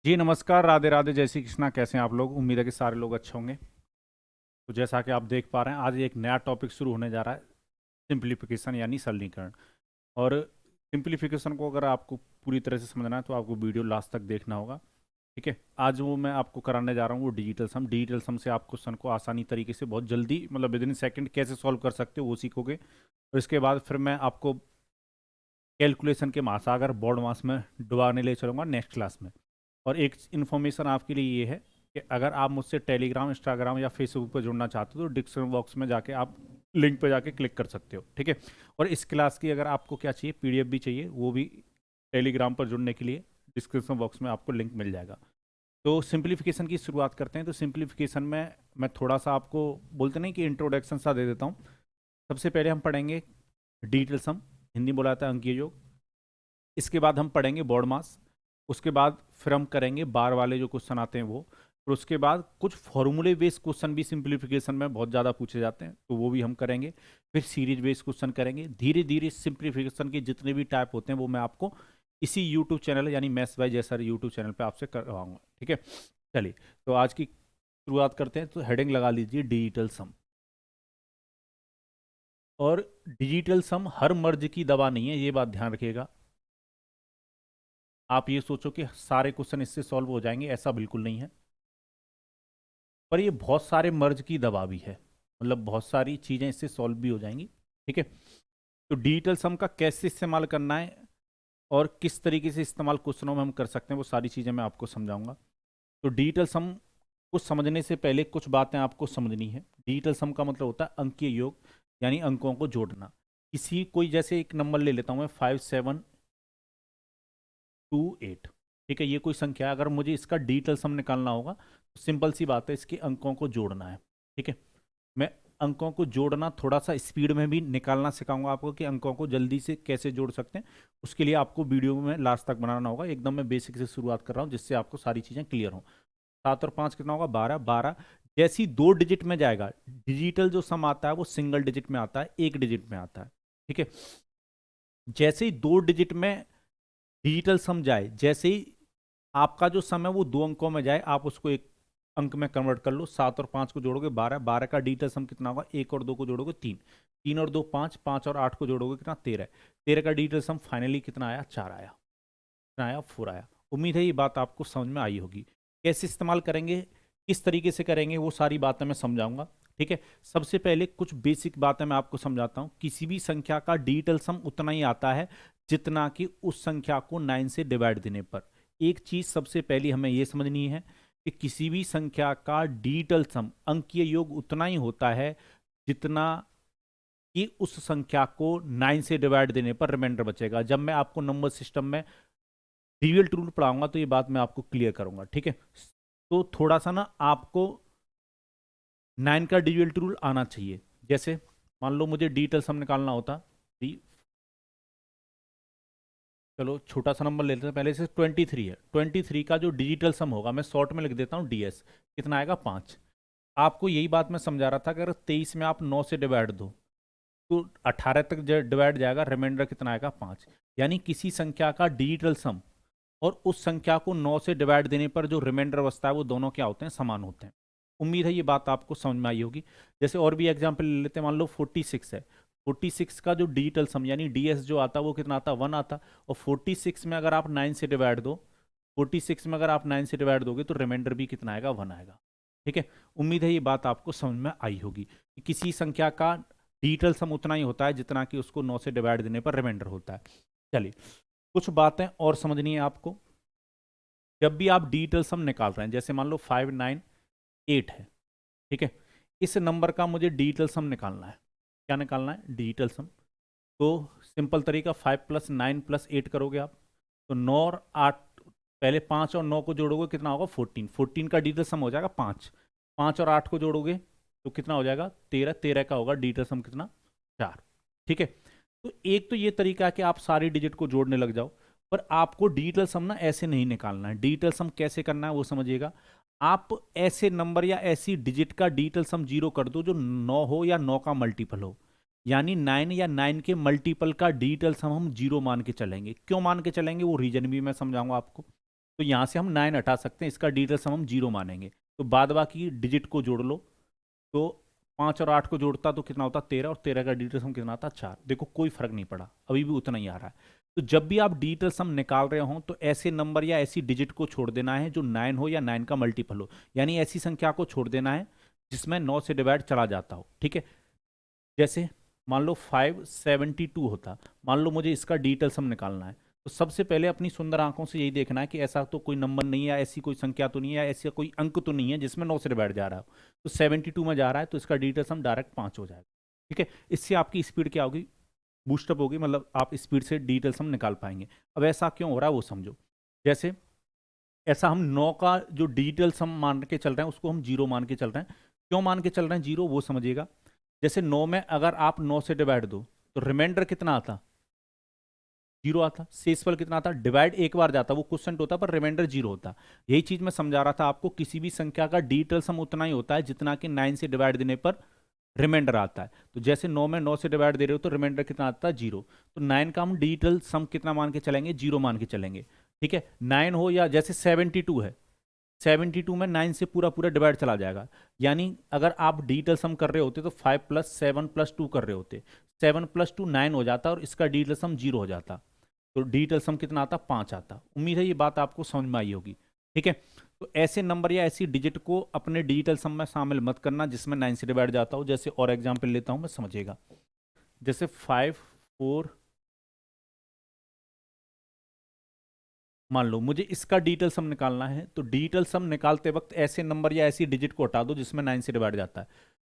जी नमस्कार, राधे राधे, जय श्री कृष्णा। कैसे हैं आप लोग? उम्मीद है कि सारे लोग अच्छे होंगे। तो जैसा कि आप देख पा रहे हैं, आज एक नया टॉपिक शुरू होने जा रहा है, सिंप्लीफिकेशन यानी सरलीकरण। और सिंप्लीफिकेशन को अगर आपको पूरी तरह से समझना है तो आपको वीडियो लास्ट तक देखना होगा। ठीक है। आज वो मैं आपको कराने जा रहा हूँ वो डिजिटल सम से आप क्वेश्चन को आसानी तरीके से बहुत जल्दी मतलब विद इन सेकेंड कैसे सॉल्व कर सकते हो वो सीखोगे। और इसके बाद फिर मैं आपको कैलकुलेशन के महासागर बोर्ड मास में डुबाने ले चलूँगा नेक्स्ट क्लास में। और एक इन्फॉर्मेशन आपके लिए ये है कि अगर आप मुझसे टेलीग्राम, इंस्टाग्राम या फेसबुक पर जुड़ना चाहते हो तो डिस्क्रिप्शन बॉक्स में जाके आप लिंक पर जाके क्लिक कर सकते हो। ठीक है। और इस क्लास की अगर आपको क्या चाहिए, पीडीएफ भी चाहिए, वो भी टेलीग्राम पर जुड़ने के लिए डिस्क्रिप्शन बॉक्स में आपको लिंक मिल जाएगा। तो सिंप्लीफिकेशन की शुरुआत करते हैं। तो सिंप्लीफिकेशन में मैं थोड़ा सा आपको बोलते नहीं कि इंट्रोडक्शन सा दे देता हूँ। सबसे पहले हम पढ़ेंगे डिजिटल सम, हिंदी बोला जाता है अंकीय योग। इसके बाद हम पढ़ेंगे बोर्ड मास। उसके बाद फिर हम करेंगे बार वाले जो क्वेश्चन आते हैं वो। और उसके बाद कुछ फॉर्मूले बेस्ड क्वेश्चन भी सिंप्लीफिकेशन में बहुत ज़्यादा पूछे जाते हैं तो वो भी हम करेंगे। फिर सीरीज बेस्ड क्वेश्चन करेंगे। धीरे धीरे सिंप्लीफिकेशन के जितने भी टाइप होते हैं वो मैं आपको इसी यूट्यूब चैनल यानी मैथ्स बाय जैसा यूट्यूब चैनल पे आपसे करवाऊंगा। ठीक है। चलिए, तो आज की शुरुआत करते हैं। तो हेडिंग लगा लीजिए डिजिटल सम। और डिजिटल सम हर मर्ज की दवा नहीं है, ये बात ध्यान रखिएगा। आप ये सोचो कि सारे क्वेश्चन इससे सॉल्व हो जाएंगे, ऐसा बिल्कुल नहीं है। पर ये बहुत सारे मर्ज की दवा भी है, मतलब बहुत सारी चीज़ें इससे सॉल्व भी हो जाएंगी। ठीक है। तो डिजिटल सम का कैसे इस्तेमाल करना है और किस तरीके से इस्तेमाल क्वेश्चनों में हम कर सकते हैं वो सारी चीज़ें मैं आपको समझाऊंगा। तो डिजिटल सम को समझने से पहले कुछ बातें आपको समझनी है। डिजिटल सम का मतलब होता है अंकीय योग, यानी अंकों को जोड़ना। किसी कोई जैसे एक नंबर ले लेता हूँ मैं, 5728। ठीक है, ये कोई संख्या है। अगर मुझे इसका डिजिटल सम निकालना होगा तो सिंपल सी बात है, इसके अंकों को जोड़ना है। ठीक है। मैं अंकों को जोड़ना थोड़ा सा स्पीड में भी निकालना सिखाऊंगा आपको कि अंकों को जल्दी से कैसे जोड़ सकते हैं। उसके लिए आपको वीडियो में लास्ट तक बनाना होगा। एकदम मैं बेसिक से शुरुआत कर रहा हूँ जिससे आपको सारी चीज़ें क्लियर हो। 7 और 5 कितना होगा? 12। 12 जैसी 2 डिजिट में जाएगा, डिजिटल जो सम आता है वो सिंगल डिजिट में आता है, एक डिजिट में आता है। ठीक है। जैसे ही 2 डिजिट में डिजिटल सम जाए, जैसे ही आपका जो सम है वो 2 अंकों में जाए, आप उसको एक अंक में कन्वर्ट कर लो। 7 और 5 को जोड़ोगे 12। 12 का डिजिटल सम कितना होगा? 1 और 2 को जोड़ोगे 3। 3 और 2 5। 5 और 8 को जोड़ोगे कितना? 13। 13 का डिजिटल सम फाइनली कितना आया? 4 आया। कितना आया? 4 आया। उम्मीद है ये बात आपको समझ में आई होगी। कैसे इस्तेमाल करेंगे, किस तरीके से करेंगे, वो सारी बातें मैं समझाऊंगा। ठीक है। सबसे पहले कुछ बेसिक बातें मैं आपको समझाता हूँ। किसी भी संख्या का डिजिटल सम उतना ही आता है जितना कि उस संख्या को 9 से डिवाइड देने पर। एक चीज सबसे पहली हमें यह समझनी है कि किसी भी संख्या का डिजिटल सम, अंकीय योग, उतना ही होता है जितना कि उस संख्या को 9 से डिवाइड देने पर रिमाइंडर बचेगा। जब मैं आपको नंबर सिस्टम में डिवियल रूल पढ़ाऊंगा तो ये बात मैं आपको क्लियर करूंगा। ठीक है। तो थोड़ा सा ना आपको 9 का डिवियल रूल आना चाहिए। जैसे मान लो मुझे डिजिटल सम निकालना होता, चलो छोटा सा नंबर ले लेते हैं पहले से। 23 है। 23 का जो डिजिटल सम होगा, मैं शॉर्ट में लिख देता हूँ डीएस, कितना आएगा? 5। आपको यही बात मैं समझा रहा था कि अगर 23 में आप 9 से डिवाइड दो तो 18 तक डिवाइड जाएगा, रिमाइंडर कितना आएगा? 5। यानी किसी संख्या का डिजिटल सम और उस संख्या को 9 से डिवाइड देने पर जो रिमाइंडर बचता है वो दोनों क्या होते हैं? समान होते हैं। उम्मीद है ये बात आपको समझ में आई होगी। जैसे और भी एग्जाम्पल ले लेते हैं। मान लो 46 है। 46 का जो डिजिटल सम यानी डीएस जो आता है वो कितना आता? 1 आता। और 46 में अगर आप 9 से डिवाइड दो, 46 में अगर आप 9 से डिवाइड दोगे तो रिमाइंडर भी कितना आएगा? 1 आएगा। ठीक है। उम्मीद है ये बात आपको समझ में आई होगी कि किसी संख्या का डिजिटल सम उतना ही होता है जितना कि उसको 9 से डिवाइड देने पर रिमाइंडर होता है। चलिए, कुछ बातें और समझनी है आपको। जब भी आप डिजिटल सम निकाल रहे हैं, जैसे मान लो 598 है। ठीक है। इस नंबर का मुझे डिजिटल सम निकालना है। क्या निकालना है? डिजिटल सम। तो सिंपल तरीका, 5 + 9 + 8 करोगे आप तो 9 और 8, पहले 5 और 9 को जोड़ोगे कितना होगा? 14। 14 का डिजिटल सम हो जाएगा 5। 5 और 8 को जोड़ोगे तो कितना हो जाएगा? 13। 13 का होगा डिजिटल सम कितना? 4। ठीक है। तो एक तो ये तरीका है कि आप सारी डिजिट को जोड़ने लग जाओ। पर आपको डिजिटल सम ना ऐसे नहीं निकालना है। डिजिटल सम कैसे करना है वो समझिएगा। आप ऐसे नंबर या ऐसी डिजिट का डिजिटल सम जीरो कर दो जो 9 हो या 9 का मल्टीपल हो। यानी 9 या 9 के मल्टीपल का डिजिटल सम हम जीरो मान के चलेंगे। क्यों मान के चलेंगे वो रीजन भी मैं समझाऊंगा आपको। तो यहाँ से हम 9 हटा सकते हैं, इसका डिजिटल सम हम 0 मानेंगे। तो बाद बाकी डिजिट को जोड़ लो, तो 5 और 8 को जोड़ता तो कितना होता 13, और 13 का डिजिटल सम कितना आता 4। देखो कोई फर्क नहीं पड़ा, अभी भी उतना ही आ रहा है। तो जब भी आप डिजिटल सम निकाल रहे हो तो ऐसे नंबर या ऐसी डिजिट को छोड़ देना है जो 9 हो या 9 का मल्टीपल हो, यानी ऐसी संख्या को छोड़ देना है जिसमें 9 से डिवाइड चला जाता हो। ठीक है, जैसे मान लो 572 होता, मान लो मुझे इसका डिजिटल सम निकालना है, तो सबसे पहले अपनी सुंदर आंखों से यही देखना है कि ऐसा तो कोई नंबर नहीं है, ऐसी कोई संख्या तो नहीं है, ऐसा कोई अंक तो नहीं है जिसमें 9 से डिवाइड जा रहा हो। तो 72 में जा रहा है तो इसका डिजिटल सम डायरेक्ट 5 हो जाएगा। ठीक है, इससे आपकी स्पीड क्या होगी, बूस्टअप होगी, मतलब आप स्पीड से डिजिटल सम निकाल पाएंगे। अब ऐसा क्यों हो रहा है वो समझो। जैसे ऐसा हम 9 का जो डिजिटल सम मान के चल रहे हैं उसको हम 0 मान के चल रहे हैं। क्यों मान के चल रहे हैं 0, वो समझिएगा। जैसे 9 में अगर आप 9 से डिवाइड दो तो रिमाइंडर कितना आता, 0 आता। शेषफल कितना आता, डिवाइड एक बार जाता, वो क्वोशिएंट होता पर रिमाइंडर 0 होता। यही चीज मैं समझा रहा था आपको, किसी भी संख्या का डिजिटल सम उतना ही होता है जितना कि 9 से डिवाइड देने पर रिमाइंडर आता है। तो जैसे 9 में 9 से डिवाइड दे रहे हो तो रिमाइंडर कितना आता है 0। तो 9 का हम डिजिटल सम कितना मान के चलेंगे, 0 मान के चलेंगे। ठीक है, 9 हो या जैसे 72 है, 72 में 9 से पूरा पूरा डिवाइड चला जाएगा। यानी अगर आप डिजिटल सम कर रहे होते तो 5 + 7 + 2 कर रहे होते, 7 + 2 9 हो जाता और इसका डिजिटल सम 0 हो जाता। तो डिजिटल सम कितना आता, 5 आता। उम्मीद है ये बात आपको समझ में आई होगी। ठीक है, तो ऐसे नंबर या ऐसी डिजिट को अपने डिजिटल सम में शामिल मत करना जिसमें 9 से डिवाइड जाता हो। जैसे और एग्जाम्पल लेता हूं मैं, समझिएगा। जैसे 5 4, मान लो मुझे इसका डिजिटल सम निकालना है, तो डिजिटल सम निकालते वक्त ऐसे नंबर या ऐसी डिजिट को हटा दो जिसमें 9 से डिवाइड जाता है।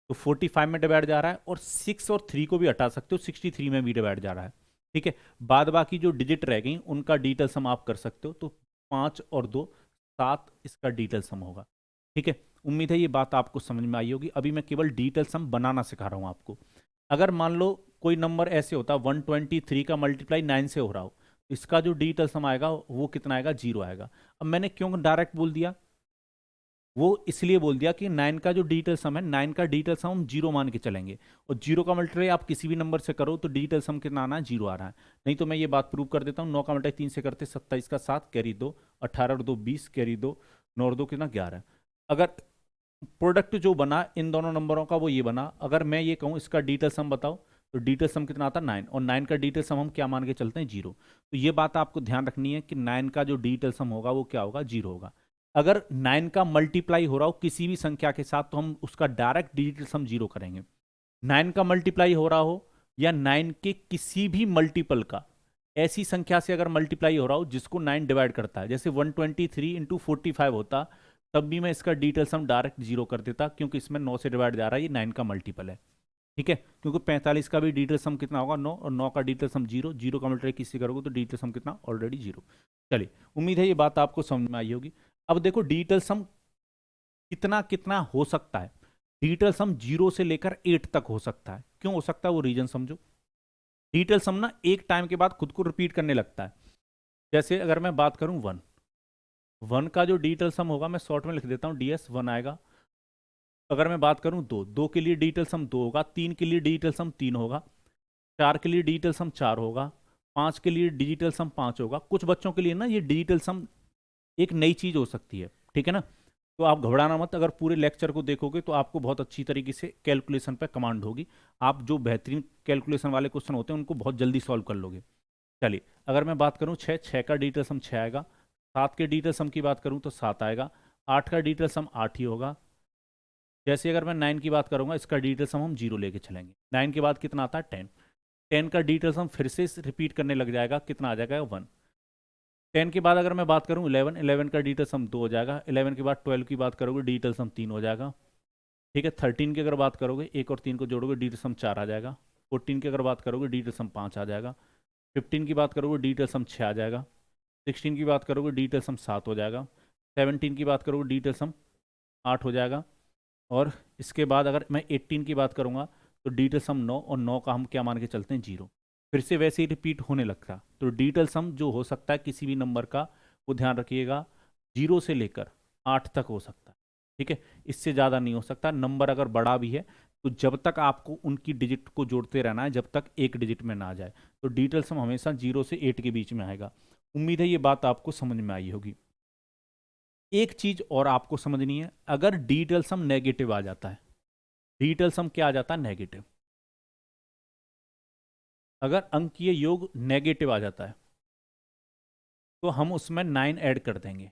तो 45 में डिवाइड जा रहा है, और 6 और 3 को भी हटा सकते हो, 63 में भी डिवाइड जा रहा है। ठीक है, बाद बाकी जो डिजिट रह गई उनका डिजिटल सम आप कर सकते हो। तो 5 और 2 7 इसका डिजिटल सम होगा। ठीक है, उम्मीद है ये बात आपको समझ में आई होगी। अभी मैं केवल डिजिटल सम बनाना सिखा रहा हूँ आपको। अगर मान लो कोई नंबर ऐसे होता 123 का मल्टीप्लाई 9 से हो रहा हो, इसका जो डिजिटल सम आएगा वो कितना आएगा, 0 आएगा। अब मैंने क्यों डायरेक्ट बोल दिया, वो इसलिए बोल दिया कि 9 का जो डिजिटल सम है, 9 का डिजिटल सम हम 0 मान के चलेंगे, और 0 का मल्टीप्लाई आप किसी भी नंबर से करो तो डिजिटल सम कितना आना है, 0 आ रहा है। नहीं तो मैं ये बात प्रूव कर देता हूँ। 9 का मल्टीप्लाई 3 से करते 27 का 7 कैरी 2, 18 और 2 20 कैरी 2, 9 और 2 कितना 11। अगर प्रोडक्ट जो बना इन दोनों नंबरों का वो ये बना, अगर मैं ये कहूँ इसका डिजिटल सम बताओ, तो डिजिटल सम कितना आता है 9, और 9 का डिजिटल सम हम क्या मान के चलते हैं, 0। तो ये बात आपको ध्यान रखनी है कि 9 का जो डिजिटल सम होगा वो क्या होगा, 0 होगा। अगर 9 का मल्टीप्लाई हो रहा हो किसी भी संख्या के साथ तो हम उसका डायरेक्ट डिजिटल सम 0 करेंगे। 9 का मल्टीप्लाई हो रहा हो या 9 के किसी भी मल्टीपल का, ऐसी संख्या से अगर मल्टीप्लाई हो रहा हो जिसको 9 डिवाइड करता है, जैसे 123 इंटू 45 होता, तब भी मैं इसका डिजिटल सम डायरेक्ट 0 कर देता, क्योंकि इसमें 9 से डिवाइड जा रहा है, ये 9 का मल्टीपल है। ठीक है, क्योंकि 45 का भी डिजिटल सम कितना होगा 9, और 9 का डिजिटल सम 0, 0 का मल्टीप्लाई किससे करोगे तो डिजिटल सम कितना, ऑलरेडी 0। चलिए, उम्मीद है ये बात आपको समझ में आई होगी। अब देखो डिजिटल सम कितना कितना हो सकता है। डिजिटल सम 0 से लेकर 8 तक हो सकता है। क्यों हो सकता है वो रीजन समझो। डिजिटल सम ना एक टाइम के बाद खुद को रिपीट करने लगता है। जैसे अगर मैं बात करूं 1 का जो डिजिटल सम होगा, मैं शॉर्ट में लिख देता हूं, DS 1 आएगा। अगर मैं बात करूं 2 के लिए डिजिटल सम 2 होगा, 3 के लिए डिजिटल सम 3 होगा, 4 के लिए डिजिटल सम 4 होगा, 5 के लिए डिजिटल सम 5 होगा। कुछ बच्चों के लिए ना ये डिजिटल सम एक नई चीज हो सकती है। ठीक है ना, तो आप घबराना मत। अगर पूरे लेक्चर को देखोगे तो आपको बहुत अच्छी तरीके से कैलकुलेशन पे कमांड होगी। आप जो बेहतरीन कैलकुलेशन वाले क्वेश्चन होते हैं उनको बहुत जल्दी सॉल्व कर लोगे। चलिए, अगर मैं बात करूं 6 का डिजिटल सम 6 आएगा, 7 के डिजिटल सम की बात करूं तो 7 आएगा, 8 का डिजिटल सम 8 ही होगा। जैसे अगर मैं 9 की बात करूंगा, इसका डिजिटल सम हम 0 लेके चलेंगे। 9 के बाद कितना आता है 10, 10 का डिजिटल सम फिर से रिपीट करने लग जाएगा, कितना आ जाएगा 1। 10 के बाद अगर मैं बात करूं 11, 11 का डिजिटल सम 2 हो जाएगा। 11 के बाद 12 की बात करोगे डिजिटल सम 3 हो जाएगा। ठीक है, 13 की अगर बात करोगे 1 और 3 को जोड़ोगे डिजिटल सम 4 आ जाएगा। 14 की अगर बात करोगे डिजिटल सम 5 आ जाएगा। 15 की बात करोगे डिजिटल सम 6 आ जाएगा। 16 की बात करोगे डिजिटल सम 7 हो जाएगा। 17 की बात करोगे डिजिटल सम 8 हो जाएगा। और इसके बाद अगर मैं 18 की बात करूंगा तो डिजिटल सम 9, और 9 का हम क्या मान के चलते हैं 0। फिर से वैसे ही रिपीट होने लगता। तो डिजिटल सम जो हो सकता है किसी भी नंबर का, वो ध्यान रखिएगा 0 से लेकर 8 तक हो सकता है। ठीक है, इससे ज़्यादा नहीं हो सकता। नंबर अगर बड़ा भी है तो जब तक आपको उनकी डिजिट को जोड़ते रहना है, जब तक एक डिजिट में ना आ जाए। तो डिजिटल सम हमेशा 0 से 8 के बीच में आएगा। उम्मीद है ये बात आपको समझ में आई होगी। एक चीज और आपको समझनी है, अगर डिजिटल सम नेगेटिव आ जाता है, डिजिटल सम क्या आ जाता है, नेगेटिव, अगर अंकीय योग नेगेटिव आ जाता है तो हम उसमें 9 ऐड कर देंगे।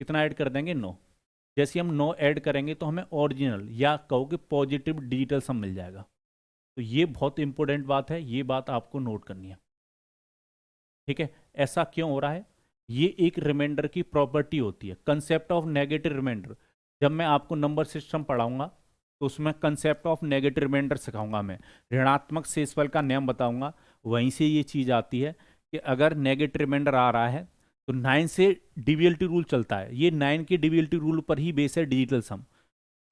कितना ऐड कर देंगे, 9। जैसे हम 9 ऐड करेंगे तो हमें ओरिजिनल या कहो कि पॉजिटिव डिजिटल सम मिल जाएगा। तो ये बहुत इंपॉर्टेंट बात है, ये बात आपको नोट करनी है। ठीक है, ऐसा क्यों हो रहा है, ये एक रिमाइंडर की प्रॉपर्टी होती है, कंसेप्ट ऑफ नेगेटिव रिमाइंडर। जब मैं आपको नंबर सिस्टम पढ़ाऊंगा तो उसमें कंसेप्ट ऑफ नेगेटिव रिमाइंडर सिखाऊंगा, मैं ऋणात्मक शेषफल का नियम बताऊंगा, वहीं से ये चीज़ आती है कि अगर नेगेटिव रिमाइंडर आ रहा है तो 9 से डिविएलिटी रूल चलता है, ये 9 के डिविएलिटी रूल पर ही बेस है डिजिटल सम।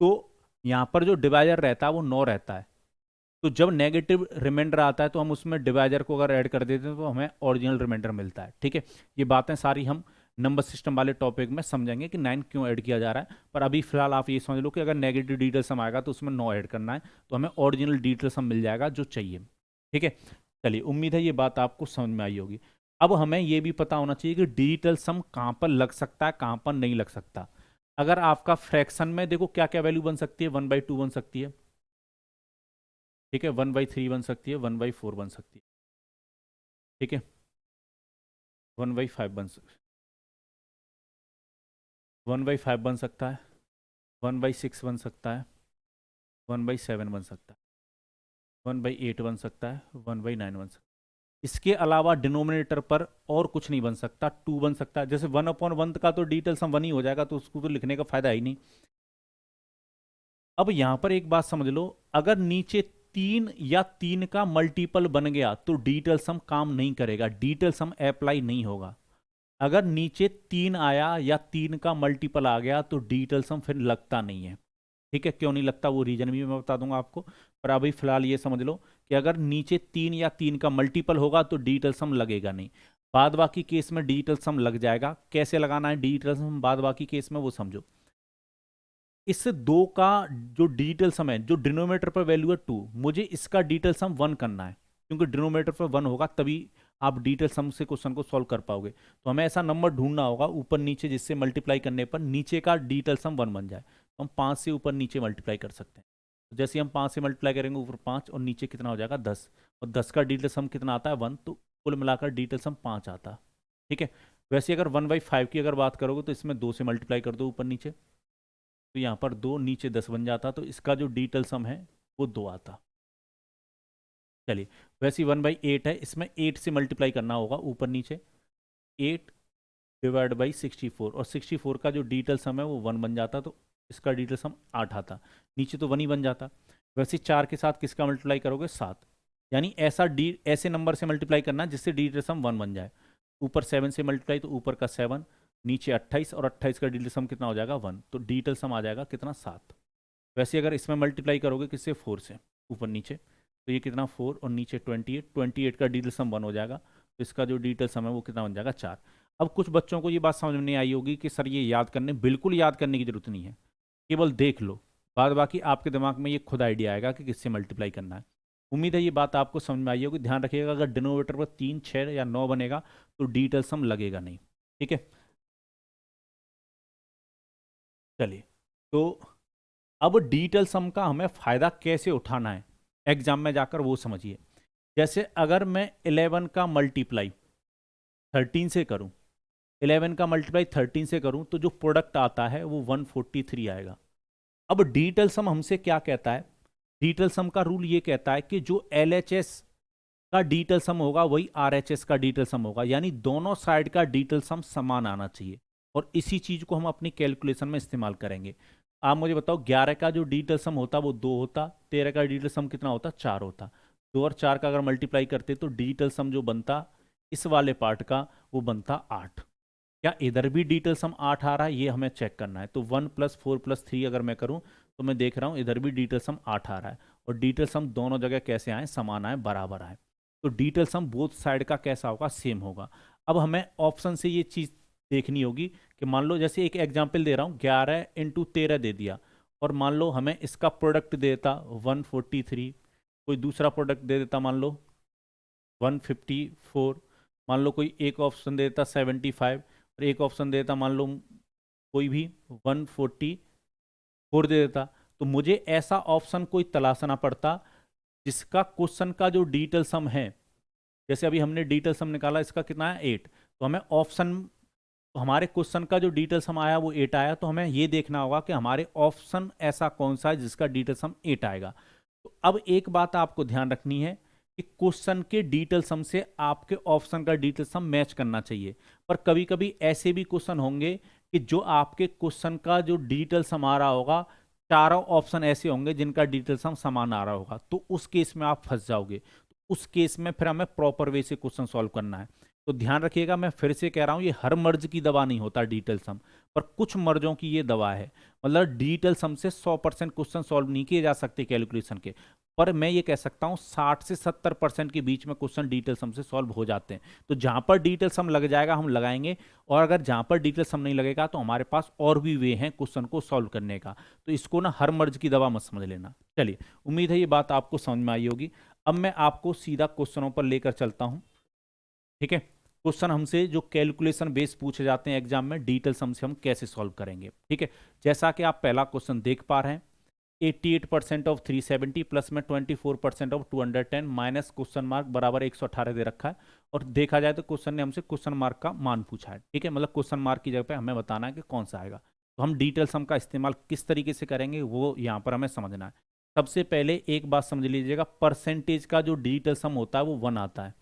तो यहाँ पर जो डिवाइजर रहता है वो 9 रहता है, तो जब नेगेटिव रिमाइंडर आता है तो हम उसमें डिवाइजर को अगर ऐड कर देते हैं तो हमें ओरिजिनल रिमाइंडर मिलता है। ठीक है, ये बातें सारी हम नंबर सिस्टम वाले टॉपिक में समझेंगे कि 9 क्यों ऐड किया जा रहा है, पर अभी फिलहाल आप ये समझ लो कि अगर नेगेटिव डिजिटल सम आएगा तो उसमें 9 ऐड करना है, तो हमें ओरिजिनल डिजिटल सम मिल जाएगा जो चाहिए। ठीक है, चलिए, उम्मीद है ये बात आपको समझ में आई होगी। अब हमें ये भी पता होना चाहिए कि डिजिटल सम कहाँ पर लग सकता है, कहाँ पर नहीं लग सकता। अगर आपका फ्रैक्शन में देखो क्या क्या वैल्यू बन सकती है, 1/2 बन सकती है, ठीक है, 1/3 बन सकती है, 1/4 बन सकती है, ठीक है, 1/5 बन सकती है, 1/5 बन सकता है, 1/6 बन सकता है, 1/7 बन सकता है, 1/8 बन सकता है, 1/9 बन सकता है। इसके अलावा डिनोमिनेटर पर और कुछ नहीं बन सकता, 2 बन सकता है। जैसे 1/1 का तो डिजिटल सम 1 ही हो जाएगा, तो उसको तो लिखने का फायदा ही नहीं। अब यहां पर एक बात समझ लो, अगर नीचे 3 या 3 का मल्टीपल बन गया तो डिजिटल सम काम नहीं करेगा, डिजिटल सम अप्लाई नहीं होगा। अगर नीचे 3 आया या 3 का मल्टीपल आ गया तो डिजिटल सम फिर लगता नहीं है। ठीक है, क्यों नहीं लगता वो रीजन भी मैं बता दूंगा आपको, पर अभी फिलहाल ये समझ लो कि अगर नीचे 3 या 3 का मल्टीपल होगा तो डिजिटल सम लगेगा नहीं। बाद बाकी केस में डिजिटल सम लग जाएगा। कैसे लगाना है डिजिटल सम बाद बाकी केस में वो समझो। इस 2 का जो डिजिटल सम है, जो डिनोमिनेटर पर वैल्यू है 2, मुझे इसका डिजिटल सम 1 करना है, क्योंकि डिनोमिनेटर पर 1 होगा तभी आप डिजिटल सम से क्वेश्चन को सॉल्व कर पाओगे। तो हमें ऐसा नंबर ढूंढना होगा ऊपर नीचे, जिससे मल्टीप्लाई करने पर नीचे का डिजिटल सम 1 बन जाए। तो हम 5 से ऊपर नीचे मल्टीप्लाई कर सकते हैं। तो जैसे हम 5 से मल्टीप्लाई करेंगे, ऊपर 5 और नीचे कितना हो जाएगा 10, और 10 का डिजिटल सम कितना आता है 1, तो कुल मिलाकर डिजिटल सम 5 आता है। ठीक है, वैसे अगर 1/5 की अगर बात करोगे तो इसमें 2 से मल्टीप्लाई कर दो ऊपर नीचे, तो यहाँ पर 2 नीचे 10 बन जाता, तो इसका जो डिजिटल सम है वो 2 आता। चलिए, वैसे 1/8 है, इसमें 8 से मल्टीप्लाई करना होगा ऊपर नीचे, 8 डिवाइड बाई 64, और 64 का जो डिजिटल सम है वो 1 बन जाता, तो इसका डिजिटल सम 8 आता। नीचे तो 1 ही बन जाता। वैसे 4 के साथ किसका मल्टीप्लाई करोगे, 7, यानी ऐसे नंबर से मल्टीप्लाई करना जिससे डिजिटल सम 1 बन जाए। ऊपर 7 से मल्टीप्लाई तो ऊपर का 7, नीचे 28, और 28 का डिजिटल सम कितना हो जाएगा 1, तो डिजिटल सम आ जाएगा कितना 7। वैसे अगर इसमें मल्टीप्लाई करोगे किससे, 4 से, ऊपर नीचे, तो ये कितना 4 और नीचे 28, 28 का डिजिटल सम 1 हो जाएगा, तो इसका जो डिजिटल सम है वो कितना बन जाएगा 4। अब कुछ बच्चों को ये बात समझ में नहीं आई होगी कि सर ये याद करने, बिल्कुल याद करने की जरूरत नहीं है, केवल देख लो, बाद बाकी आपके दिमाग में ये खुद आइडिया आएगा कि किससे मल्टीप्लाई करना है। उम्मीद है ये बात आपको समझ में आई होगी। ध्यान रखिएगा, अगर डिनोमिनेटर पर 3, 6 या 9 बनेगा तो डिजिटल सम लगेगा नहीं। ठीक है, चलिए, तो अब डिजिटल सम का हमें फायदा कैसे उठाना है एग्जाम में जाकर वो समझिए। जैसे अगर मैं 11 का मल्टीप्लाई 13 से करूं, 11 का मल्टीप्लाई 13 से करूं तो जो प्रोडक्ट आता है वो 143 आएगा। अब डिजिटल सम हमसे क्या कहता है, डिजिटल सम का रूल ये कहता है कि जो LHS का डिजिटल सम होगा वही RHS का डिजिटल सम होगा, यानी दोनों साइड का डिजिटल सम समान आना चाहिए, और इसी चीज को हम अपनी कैलकुलेशन में इस्तेमाल करेंगे। आप मुझे बताओ, 11 का जो डिजिटल सम होता वो 2 होता, 13 का डिजिटल सम कितना होता, 4 होता। 2 और 4 का अगर मल्टीप्लाई करते तो डिजिटल सम जो बनता इस वाले पार्ट का वो बनता 8। क्या इधर भी डिजिटल सम 8 आ रहा है, ये हमें चेक करना है। तो 1 + 4 + 3 अगर मैं करूं तो मैं देख रहा हूं इधर भी डिजिटल सम 8 आ रहा है, और डिजिटल सम दोनों जगह कैसे आए, समान आए, बराबर आए। तो डिजिटल सम बोथ साइड का कैसा होगा, सेम होगा। अब हमें ऑप्शन से ये चीज़ देखनी होगी कि मान लो, जैसे एक एग्जाम्पल दे रहा हूँ, 11 × 13 दे दिया, और मान लो हमें इसका प्रोडक्ट दे देता 143, कोई दूसरा प्रोडक्ट दे देता मान लो 154, मान लो कोई एक ऑप्शन दे देता 75, और एक ऑप्शन दे देता मान लो कोई भी 144 दे देता, तो मुझे ऐसा ऑप्शन कोई तलाशना पड़ता जिसका क्वेश्चन का जो डिजिटल सम है, जैसे अभी हमने डिजिटल सम निकाला, इसका कितना है 8, तो हमें ऑप्शन, हमारे क्वेश्चन का जो डिजिटल सम आया वो 8 आया, तो हमें ये देखना होगा कि हमारे ऑप्शन ऐसा कौन सा है जिसका डिजिटल सम 8 आएगा। तो अब एक बात आपको ध्यान रखनी है कि क्वेश्चन के डिजिटल सम से आपके ऑप्शन का डिजिटल सम मैच करना चाहिए, पर कभी कभी ऐसे भी क्वेश्चन होंगे कि जो आपके क्वेश्चन का जो डिजिटल सम आ रहा होगा, चारों ऑप्शन ऐसे होंगे जिनका डिजिटल सम समान आ रहा होगा, तो उस केस में आप फंस जाओगे। तो उस केस में फिर हमें प्रॉपर वे से क्वेश्चन सॉल्व करना है। तो ध्यान रखिएगा, मैं फिर से कह रहा हूं, ये हर मर्ज की दवा नहीं होता डिजिटल सम, पर कुछ मर्जों की ये दवा है। मतलब डिजिटल सम से 100% क्वेश्चन सॉल्व नहीं किए जा सकते कैलकुलेशन के, पर मैं ये कह सकता हूं 60 से 70% के बीच में क्वेश्चन डिजिटल सम से सॉल्व हो जाते हैं। तो जहां पर डिजिटल सम लग जाएगा हम लगाएंगे, और अगर जहां पर डिजिटल सम नहीं लगेगा तो हमारे पास और भी वे हैं क्वेश्चन को सॉल्व करने का। तो इसको ना हर मर्ज की दवा मत समझ लेना। चलिए, उम्मीद है ये बात आपको समझ में आई होगी। अब मैं आपको सीधा क्वेश्चनों पर लेकर चलता हूं। ठीक है, क्वेश्चन हमसे जो कैलकुलेशन बेस पूछे जाते हैं एग्जाम में, डिजिटल सम से हम कैसे सॉल्व करेंगे। ठीक है, जैसा कि आप पहला क्वेश्चन देख पा रहे हैं, 88% ऑफ 370 प्लस में 24% ऑफ 210 माइनस क्वेश्चन मार्क बराबर 118 दे रखा है। और देखा जाए तो क्वेश्चन ने हमसे क्वेश्चन मार्क का मान पूछा है। ठीक है, मतलब क्वेश्चन मार्क की जगह पे हमें बताना है कि कौन सा आएगा। तो हम डिजिटल सम का इस्तेमाल किस तरीके से करेंगे वो यहाँ पर हमें समझना है। सबसे पहले एक बात समझ लीजिएगा, परसेंटेज का जो डिजिटल सम होता है वो 1 आता है।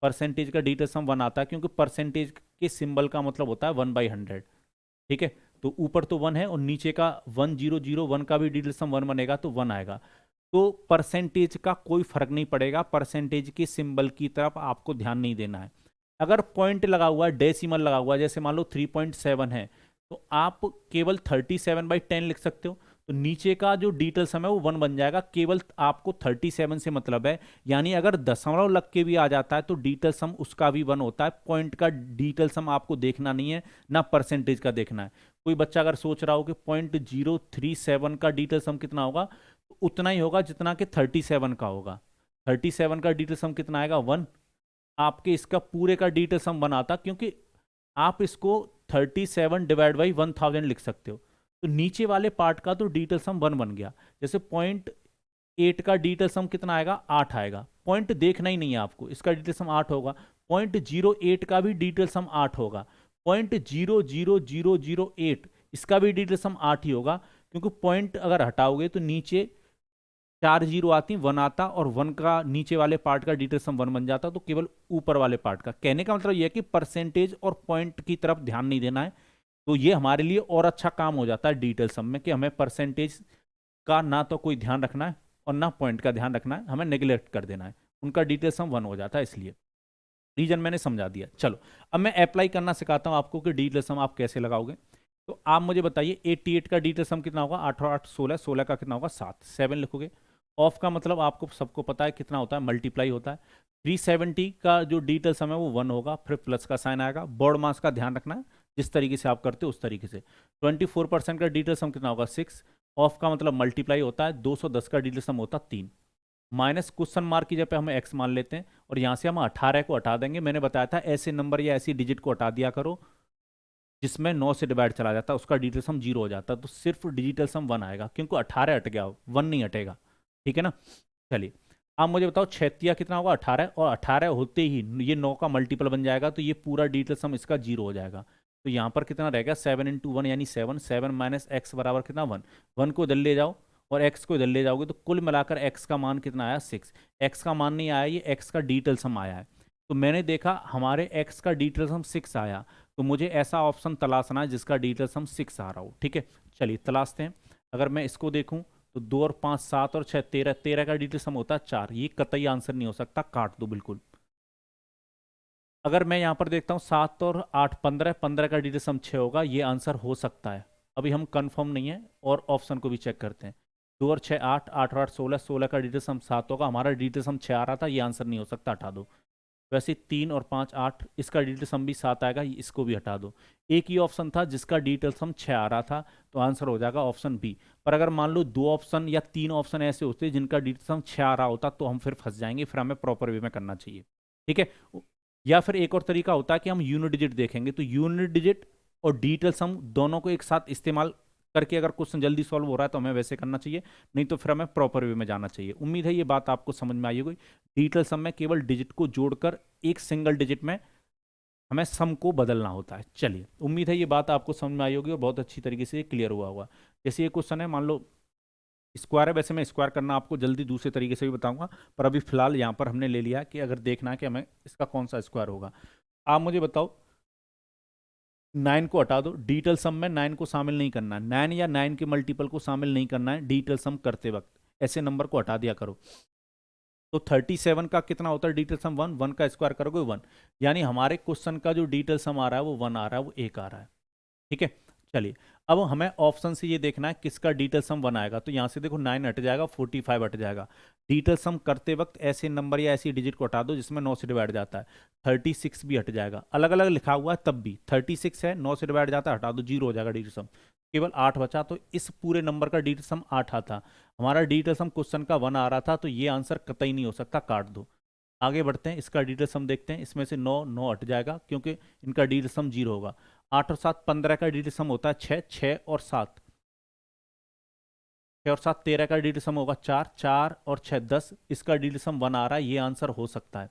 परसेंटेज का डिजिटल सम 1 आता है, क्योंकि परसेंटेज के सिंबल का मतलब होता है 1/100। ठीक है, तो ऊपर तो 1 है और नीचे का 1001 का भी डिजिटल सम 1 बनेगा तो 1 आएगा। तो परसेंटेज का कोई फर्क नहीं पड़ेगा, परसेंटेज के सिंबल की तरफ आपको ध्यान नहीं देना है। अगर पॉइंट लगा हुआ है, डेसिमल लगा हुआ है, जैसे मान लो 3.7 है, तो आप केवल 37/10 लिख सकते हो, तो नीचे का जो डिजिटल सम है वो 1 बन जाएगा। केवल आपको 37 से मतलब है, यानी अगर दशमलव लग के भी आ जाता है तो डिजिटल सम उसका भी 1 होता है। पॉइंट का डिजिटल सम आपको देखना नहीं है, ना परसेंटेज का देखना है। कोई बच्चा अगर सोच रहा हो कि 0.037 का डिजिटल सम कितना होगा, तो उतना ही होगा जितना कि 37 का होगा। 37 का डिजिटल सम कितना आएगा 1। आपके इसका पूरे का डिजिटल सम 1 आता, क्योंकि आप इसको 37 डिवाइड बाई 1000 लिख सकते हो। तो नीचे वाले पार्ट का तो डिजिटल सम 1 बन गया। जैसे 0.8 का डिजिटल सम कितना आएगा 8 आएगा। पॉइंट देखना ही नहीं है आपको, इसका डिजिटल सम 8 होगा। 0.08 का भी डिजिटल सम 8 होगा। 0.00008 इसका भी डिजिटल सम 8 ही होगा, क्योंकि पॉइंट अगर हटाओगे तो नीचे 4 जीरो आती, 1 आता, और 1 का नीचे वाले पार्ट का डिजिटल सम 1 बन जाता, तो केवल ऊपर वाले पार्ट का। कहने का मतलब यह है कि परसेंटेज और पॉइंट की तरफ ध्यान नहीं देना है। तो ये हमारे लिए और अच्छा काम हो जाता है डिजिटल सम में, कि हमें परसेंटेज का ना तो कोई ध्यान रखना है और ना पॉइंट का ध्यान रखना है, हमें नेग्लेक्ट कर देना है। उनका डिजिटल सम 1 हो जाता है, इसलिए रीजन मैंने समझा दिया। चलो, अब मैं अप्लाई करना सिखाता हूं आपको कि डिजिटल सम आप कैसे लगाओगे। तो आप मुझे बताइए 88 का डिजिटल सम कितना होगा, 8 और 8 16, 16 का कितना होगा 7, 7 लिखोगे। ऑफ का मतलब आपको सबको पता है कितना होता है, मल्टीप्लाई होता है। 370 का जो डिजिटल सम है वो 1 होगा, फिर प्लस का साइन आएगा। बोर्ड मास का ध्यान रखना है, जिस तरीके से आप करते हो उस तरीके से। 24% का डिजिटल सम कितना होगा 6। ऑफ का मतलब मल्टीप्लाई होता है। 210 का डिजिटल सम होता है 3। माइनस क्वेश्चन मार्क की जगह पे हम एक्स मान लेते हैं, और यहाँ से हम 18 को हटा देंगे। मैंने बताया था ऐसे नंबर या ऐसी डिजिट को हटा दिया करो जिसमें 9 से डिवाइड चला जाता है, उसका डिजिटल सम 0 हो जाता है। तो सिर्फ डिजिटल सम 1 आएगा, क्योंकि 18 हट गया, 1 नहीं हटेगा। ठीक है ना। चलिए, आप मुझे बताओ 36 कितना होगा 18, और 18 होते ही ये 9 का मल्टीपल बन जाएगा, तो ये पूरा डिजिटल सम इसका 0 हो जाएगा। तो यहाँ पर कितना रहेगा 7 × 1 यानी 7, 7 माइनस एक्स बराबर कितना 1। 1 को इधर ले जाओ और x को इधर ले जाओगे, तो कुल मिलाकर x का मान कितना आया 6। x का मान नहीं आया, ये x का डिजिटल सम आया है। तो मैंने देखा हमारे x का डिजिटल सम 6 आया, तो मुझे ऐसा ऑप्शन तलाशना है जिसका डिजिटल सम 6 आ रहा हो। ठीक है, चलिए तलाशते हैं। अगर मैं इसको देखूं तो 2 और 5 7 और 6 13, 13 का डिजिटल सम होता है 4। ये कतई आंसर नहीं हो सकता, काट दो बिल्कुल। अगर मैं यहाँ पर देखता हूँ 7 और 8 15, 15 का डिजिटल सम 6 होगा, ये आंसर हो सकता है। अभी हम कंफर्म नहीं है, और ऑप्शन को भी चेक करते हैं। 2 और 6 8, 8 और 8 16, 16 का डिजिटल सम 7 होगा। हमारा डिजिटल सम 6 आ रहा था, ये आंसर नहीं हो सकता, हटा दो। वैसे 3 और 5 8, इसका डिजिटल सम भी 7 आएगा, इसको भी हटा दो। एक ही ऑप्शन था जिसका डिजिटल सम 6 आ रहा था, तो आंसर हो जाएगा ऑप्शन बी। पर अगर मान लो 2 ऑप्शन या 3 ऑप्शन ऐसे होते जिनका डिजिटल सम 6 आ रहा होता, तो हम फिर फंस जाएंगे, फिर हमें प्रॉपर वे में करना चाहिए। ठीक है, या फिर एक और तरीका होता है कि हम यूनिट डिजिट देखेंगे। तो यूनिट डिजिट और डिजिटल सम दोनों को एक साथ इस्तेमाल करके अगर क्वेश्चन जल्दी सॉल्व हो रहा है तो हमें वैसे करना चाहिए, नहीं तो फिर हमें प्रॉपर वे में जाना चाहिए। उम्मीद है ये बात आपको समझ में आई होगी। डिजिटल सम में केवल डिजिट को जोड़कर एक सिंगल डिजिट में हमें सम को बदलना होता है। चलिए, उम्मीद है ये बात आपको समझ में आई होगी और बहुत अच्छी तरीके से क्लियर हुआ होगा। जैसे ये क्वेश्चन है, मान लो स्क्वायर है, वैसे मैं स्क्वायर करना आपको जल्दी दूसरे तरीके से भी बताऊंगा, पर अभी फिलहाल यहाँ पर हमने ले लिया कि अगर देखना है कि हमें इसका कौन सा स्क्वायर होगा। आप मुझे बताओ, 9 को हटा दो, डिजिटल सम में 9 को शामिल नहीं करना है, 9 या 9 के मल्टीपल को शामिल नहीं करना है डिजिटल सम करते वक्त, ऐसे नंबर को हटा दिया करो। तो 37 का कितना होता है डिजिटल सम? 1, 1 का स्क्वायर करोगे 1, यानी हमारे क्वेश्चन का जो डिजिटल सम आ रहा है वो 1 आ रहा है, वो 1 आ रहा है। ठीक है, चलिए अब हमें ऑप्शन से ये देखना है किसका डिजिटल सम 1 आएगा। तो यहाँ से देखो 9 हट जाएगा, 45 हट जाएगा। डिजिटल सम करते वक्त ऐसे नंबर या ऐसी डिजिट को हटा दो जिसमें 9 से डिवाइड जाता है। 36 भी हट जाएगा, अलग अलग लिखा हुआ है तब भी 36 है, 9 से डिवाइड जाता है, हटा दो, 0 हो जाएगा डिजिटल सम, केवल 8 बचा। तो इस पूरे नंबर का डिजिटल सम 8 आता। हमारा डिजिटल सम क्वेश्चन का 1 आ रहा था, तो ये आंसर कतई नहीं हो सकता, काट दो। आगे बढ़ते हैं, इसका डिजिटल सम देखते हैं। इसमें से 9 9 हट जाएगा क्योंकि इनका डिजिटल सम 0 होगा। 8 और 7 15 का डिजिटल सम होता है 6, 6 और 7, 6 और 7 13 का डिजिटल सम होगा 4, 4 और 6 10, इसका डिजिटल सम 1 आ रहा है, ये आंसर हो सकता है,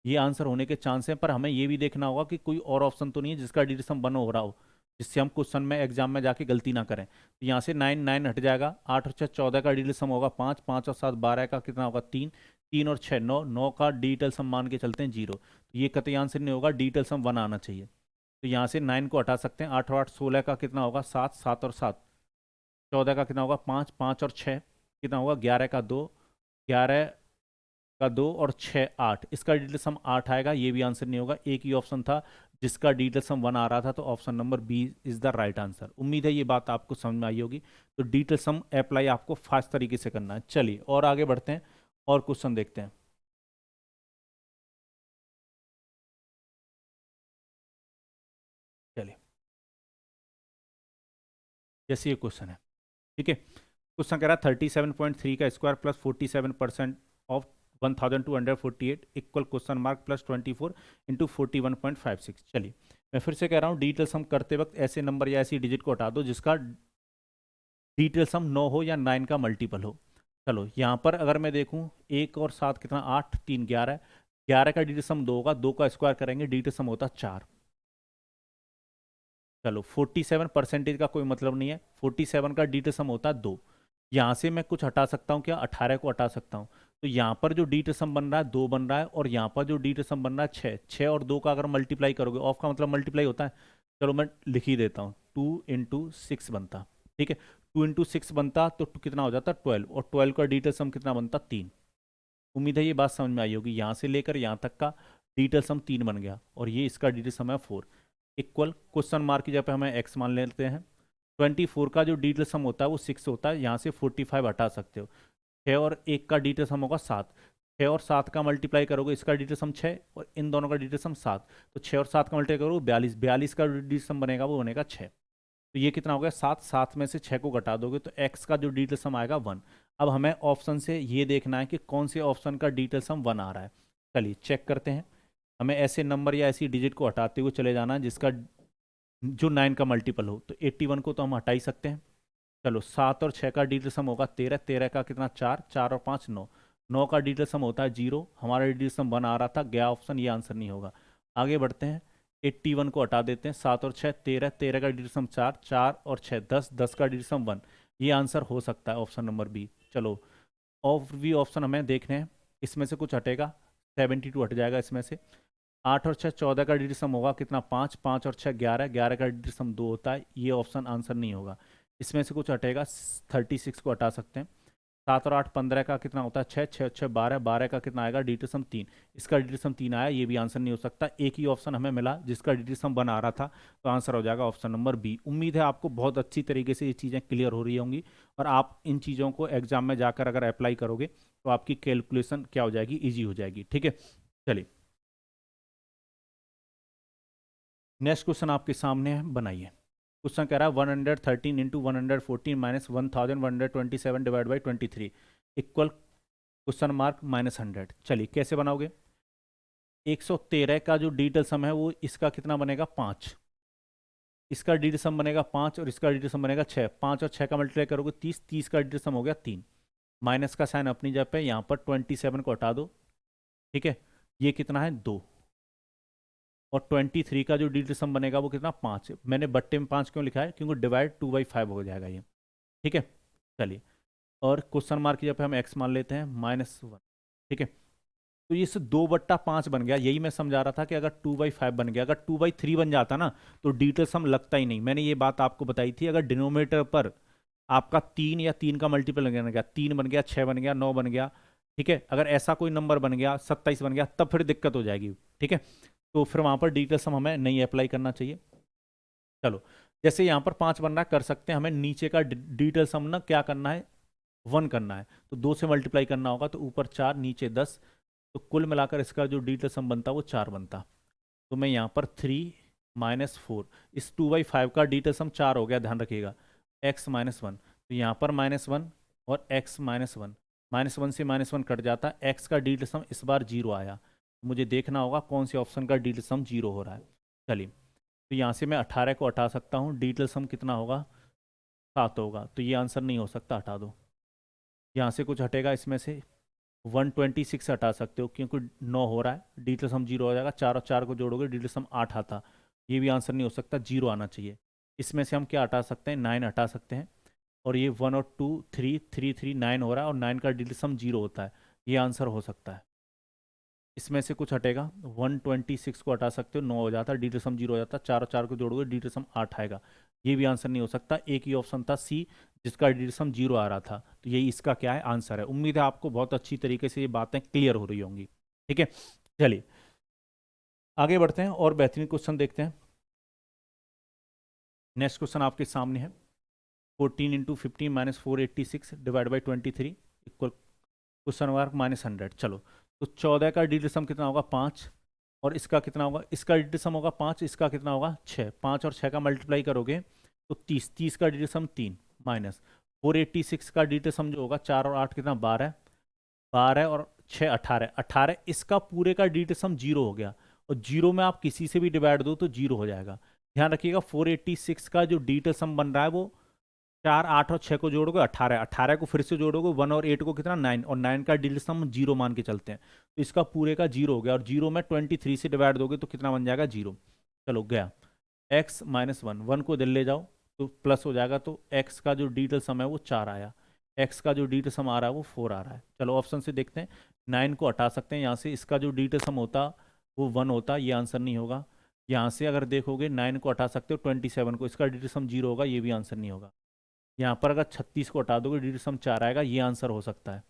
ये आंसर होने के चांस हैं। पर हमें ये भी देखना होगा कि कोई और ऑप्शन तो नहीं है जिसका डिजिटल सम 1 हो रहा हो, जिससे हम क्वेश्चन में एग्जाम में जाके गलती ना करें। तो यहाँ से 9 9 हट जाएगा, 8 और 6 14 का डिजिटल सम होगा 5, 5 और 7 12 का कितना होगा 3, 3 और 6 9, 9 का डिजिटल सम मान के चलते हैं 0। तो ये कतई आंसर नहीं होगा, डिजिटल सम 1 आना चाहिए। तो यहाँ से 9 को हटा सकते हैं। 8 और 8 16 का कितना होगा 7, 7 और 7 14 का कितना होगा 5, 5 और 6 कितना होगा 11 का 2, 11 का 2 और 6 8, इसका डिजिटल सम 8 आएगा, ये भी आंसर नहीं होगा। एक ही ऑप्शन था जिसका डिजिटल सम 1 आ रहा था, तो option number B is the right answer. उम्मीद है ये बात आपको समझ में आई होगी। तो डिजिटल सम अप्लाई आपको फास्ट तरीके से करना है। चलिए और आगे बढ़ते हैं और क्वेश्चन देखते हैं। चलिए, जैसे ये क्वेश्चन है, ठीक है, क्वेश्चन कह रहा है 37.3 का square plus 47% of 1248 equal question mark plus 24 into 41.56। चलिए मैं फिर से कह रहा हूँ, डिजिटल सम करते वक्त ऐसे नंबर या ऐसी डिजिट को हटा दो जिसका डिजिटल सम 9 हो या 9 का मल्टीपल हो। चलो यहाँ पर अगर मैं देखूँ 1 और 7 कितना 8, 3 11, 11 का डिजिटल सम 2 होगा, 2 का स्क्वायर करेंगे डिजिटल सम होता 4। चलो 47% का कोई मतलब नहीं है, 47 का डिजिटल सम होता है 2। यहाँ से मैं कुछ हटा सकता हूँ क्या, 18 को हटा सकता हूँ। तो यहाँ पर जो डिजिटल सम बन रहा है 2 बन रहा है, और यहाँ पर जो डिजिटल सम बन रहा है 6, 6 और 2 का अगर मल्टीप्लाई करोगे, ऑफ का मतलब मल्टीप्लाई होता है, चलो मैं लिख ही देता हूँ, 2 × 6 बनता। ठीक है, 2 × 6 बनता तो कितना हो जाता 12, और 12 का डिजिटल सम कितना बनता 3। उम्मीद है ये बात समझ में आई होगी। यहाँ से लेकर यहाँ तक का डिजिटल सम 3 बन गया, और ये इसका डिजिटल सम है 4। इक्वल क्वेश्चन मार्क की जगह पे हमें एक्स मान लेते हैं। 24 का जो डिजिटल सम होता है वो 6 होता है, यहाँ से 45 हटा सकते हो। 6 और 1 का डिजिटल सम होगा 7, 6 और 7 का मल्टीप्लाई करोगे, इसका डिजिटल सम 6 और इन दोनों का डिजिटल सम 7, तो 6 और 7 का मल्टीप्लाई करोगे 42, 42 का डिजिटल सम बनेगा वो बनेगा 6। तो ये कितना हो गया 7, 7 में से 6 को घटा दोगे तो एक्स का जो डिजिटल सम आएगा 1। अब हमें ऑप्शन से ये देखना है कि कौन से ऑप्शन का डिजिटल सम 1 आ रहा है। चलिए चेक करते हैं। हमें ऐसे नंबर या ऐसी डिजिट को हटाते हुए चले जाना है जिसका जो 9 का मल्टीपल हो। तो 81 को तो हम हटा ही सकते हैं। चलो 7 और 6 का डिजिटल सम होगा 13, 13 का कितना 4, 4 और 5 9, 9 का डिजिटल सम होता है 0, हमारा डिजिटल सम 1 आ रहा था, गया ऑप्शन, ये आंसर नहीं होगा। आगे बढ़ते हैं, 81 को हटा देते हैं, 7 और 6 13, 13 का डिजिटल सम 4, 4 और 6 10, 10 का डिजिटल सम 1, ये आंसर हो सकता है ऑप्शन नंबर बी। चलो और भी ऑप्शन हमें देखने हैं, इसमें से कुछ हटेगा, 72 हट जाएगा इसमें से। 8 और 6 14 का डिजिटल सम होगा कितना 5, 5 और 6 11, 11 का डिजिटल सम 2 होता है, ये ऑप्शन आंसर नहीं होगा। इसमें से कुछ हटेगा, 36 को हटा सकते हैं। 7 और 8 15 का कितना होता है 6, 6 6 12, 12 का कितना आएगा डिजिटल सम 3, इसका डिजिटल सम 3 आया, ये भी आंसर नहीं हो सकता। एक ही ऑप्शन हमें मिला जिसका डिजिटल सम 1 आ रहा था, तो आंसर हो जाएगा ऑप्शन नंबर बी। उम्मीद है आपको बहुत अच्छी तरीके से ये चीज़ें क्लियर हो रही होंगी, और आप इन चीज़ों को एग्जाम में जाकर अगर अप्लाई करोगे तो आपकी कैलकुलेशन क्या हो जाएगी, ईजी हो जाएगी। ठीक है, चलिए नेक्स्ट क्वेश्चन आपके सामने है, बनाइए। क्वेश्चन कह रहा है 113 into 114 minus 1127 divide by 23 equal question mark -100। चलिए कैसे बनाओगे। 113 का जो डिजिटल सम है वो इसका कितना बनेगा 5, इसका डी सम बनेगा 5 और इसका डी सम बनेगा 6। 5 और 6 का मल्टीप्लाई करोगे 30, 30 का डी सम हो गया 3। माइनस का साइन अपनी जगह पे, यहाँ पर 27 को हटा दो। ठीक है, ये कितना है 2। और 23 का जो डी सम बनेगा वो कितना 5। मैंने बट्टे में 5 क्यों लिखा है, क्योंकि डिवाइड 2/5 हो जाएगा ये। ठीक है, चलिए, और क्वेश्चन मार्क की जगह पे हम x मान लेते हैं -1। ठीक है, तो ये 2/5 बन गया। यही मैं समझा रहा था कि अगर 2/5 बन गया, अगर 2/3 बन जाता ना तो डिजिटल सम लगता ही नहीं। मैंने ये बात आपको बताई थी। अगर डिनोमिनेटर पर आपका 3 या 3 का मल्टीपल बन गया, 3 बन गया, 6 बन गया, 9 बन गया, ठीक है, अगर ऐसा कोई नंबर बन गया 27 बन गया, तब फिर दिक्कत हो जाएगी। ठीक है, तो फिर वहां पर डिजिटल सम हमें नहीं अप्लाई करना चाहिए। चलो, जैसे यहाँ पर 5 बनना कर सकते हैं, हमें नीचे का डिजिटल सम ना क्या करना है, 1 करना है। तो 2 से मल्टीप्लाई करना होगा, तो ऊपर 4 नीचे 10, तो कुल मिलाकर इसका जो डिजिटल सम बनता वो 4 बनता। तो मैं यहाँ पर 3 -4, इस 2/5 का डिजिटल सम 4 हो गया, ध्यान रखिएगा, x -1। तो यहाँ पर -1 और x -1, -1 से -1 कट जाता, x का डिजिटल सम इस बार 0 आया। मुझे देखना होगा कौन से ऑप्शन का डिजिटल सम 0 हो रहा है। चलिए, तो यहाँ से मैं 18 को हटा सकता हूँ, डिजिटल सम कितना होगा 7 होगा। तो ये आंसर नहीं हो सकता, हटा दो। यहाँ से कुछ हटेगा, इसमें से 126 हटा सकते हो क्योंकि 9 हो रहा है, डिजिटल सम 0 हो जाएगा। 4 और 4 को जोड़ोगे डिजिटल सम 8 आता। ये भी आंसर नहीं हो सकता, 0 आना चाहिए। इसमें से हम क्या हटा सकते हैं, 9 हटा सकते हैं। और ये 1 और 2 3 3 3 9 हो रहा है, और 9 का डिजिटल सम 0 होता है। ये आंसर हो सकता है। इसमें से कुछ हटेगा, 126 को हटा सकते हो, 9 हो जाता, डिजिटल सम 0 हो जाता, 4 और 4 को जोड़ोगे डिजिटल सम 8 आएगा। ये भी आंसर नहीं हो सकता। एक ही ऑप्शन था सी, जिसका डिजिटल सम 0 आ रहा था। तो यही इसका क्या है, आंसर है। उम्मीद है आपको बहुत अच्छी तरीके से ये बातें क्लियर हो रही होंगी। ठीक है, चलिए आगे बढ़ते हैं और बेहतरीन क्वेश्चन देखते हैं। नेक्स्ट क्वेश्चन आपके सामने है, 14 × 15 - 486 divide by 23 equal question mark -100। चलो, तो 14 का डिजिटल सम कितना होगा 5, और इसका कितना होगा, इसका डिजिटल सम होगा 5, इसका कितना होगा 6। 5 और 6 का मल्टीप्लाई करोगे तो 30, 30 का डिजिटल सम 3 माइनस 486 का डिजिटल सम जो होगा 4 और 8 कितना 12, 12 और 6 18, 18 इसका पूरे का डिजिटल सम 0 हो गया। और 0 में आप किसी से भी डिवाइड दो तो 0 हो जाएगा। ध्यान रखिएगा 486 का जो डिजिटल सम बन रहा है वो 4 8 और 6 को जोड़ोगे 18, 18 को फिर से जोड़ोगे 1 और 8 को कितना 9, और 9 का डिजिटल सम 0 मान के चलते हैं। तो इसका पूरे का 0 हो गया, और 0 में 23 से डिवाइड दोगे तो कितना बन जाएगा 0। चलो गया, x -1, 1 को दिल ले जाओ तो प्लस हो जाएगा। तो x का जो डिजिटल सम है वो 4 आया, x का जो डिजिटल सम आ रहा है वो 4 आ रहा है। चलो ऑप्शन से देखते हैं, 9 को हटा सकते हैं यहाँ से, इसका जो डिजिटल सम होता वो 1 होता, ये आंसर नहीं होगा। यहाँ से अगर देखोगे 9 को हटा सकते हो 27 को, इसका डिजिटल सम 0 होगा, ये भी आंसर नहीं होगा। यहाँ पर अगर 36 को हटा दोगे डिजिटल सम 4 आएगा, ये आंसर हो सकता है।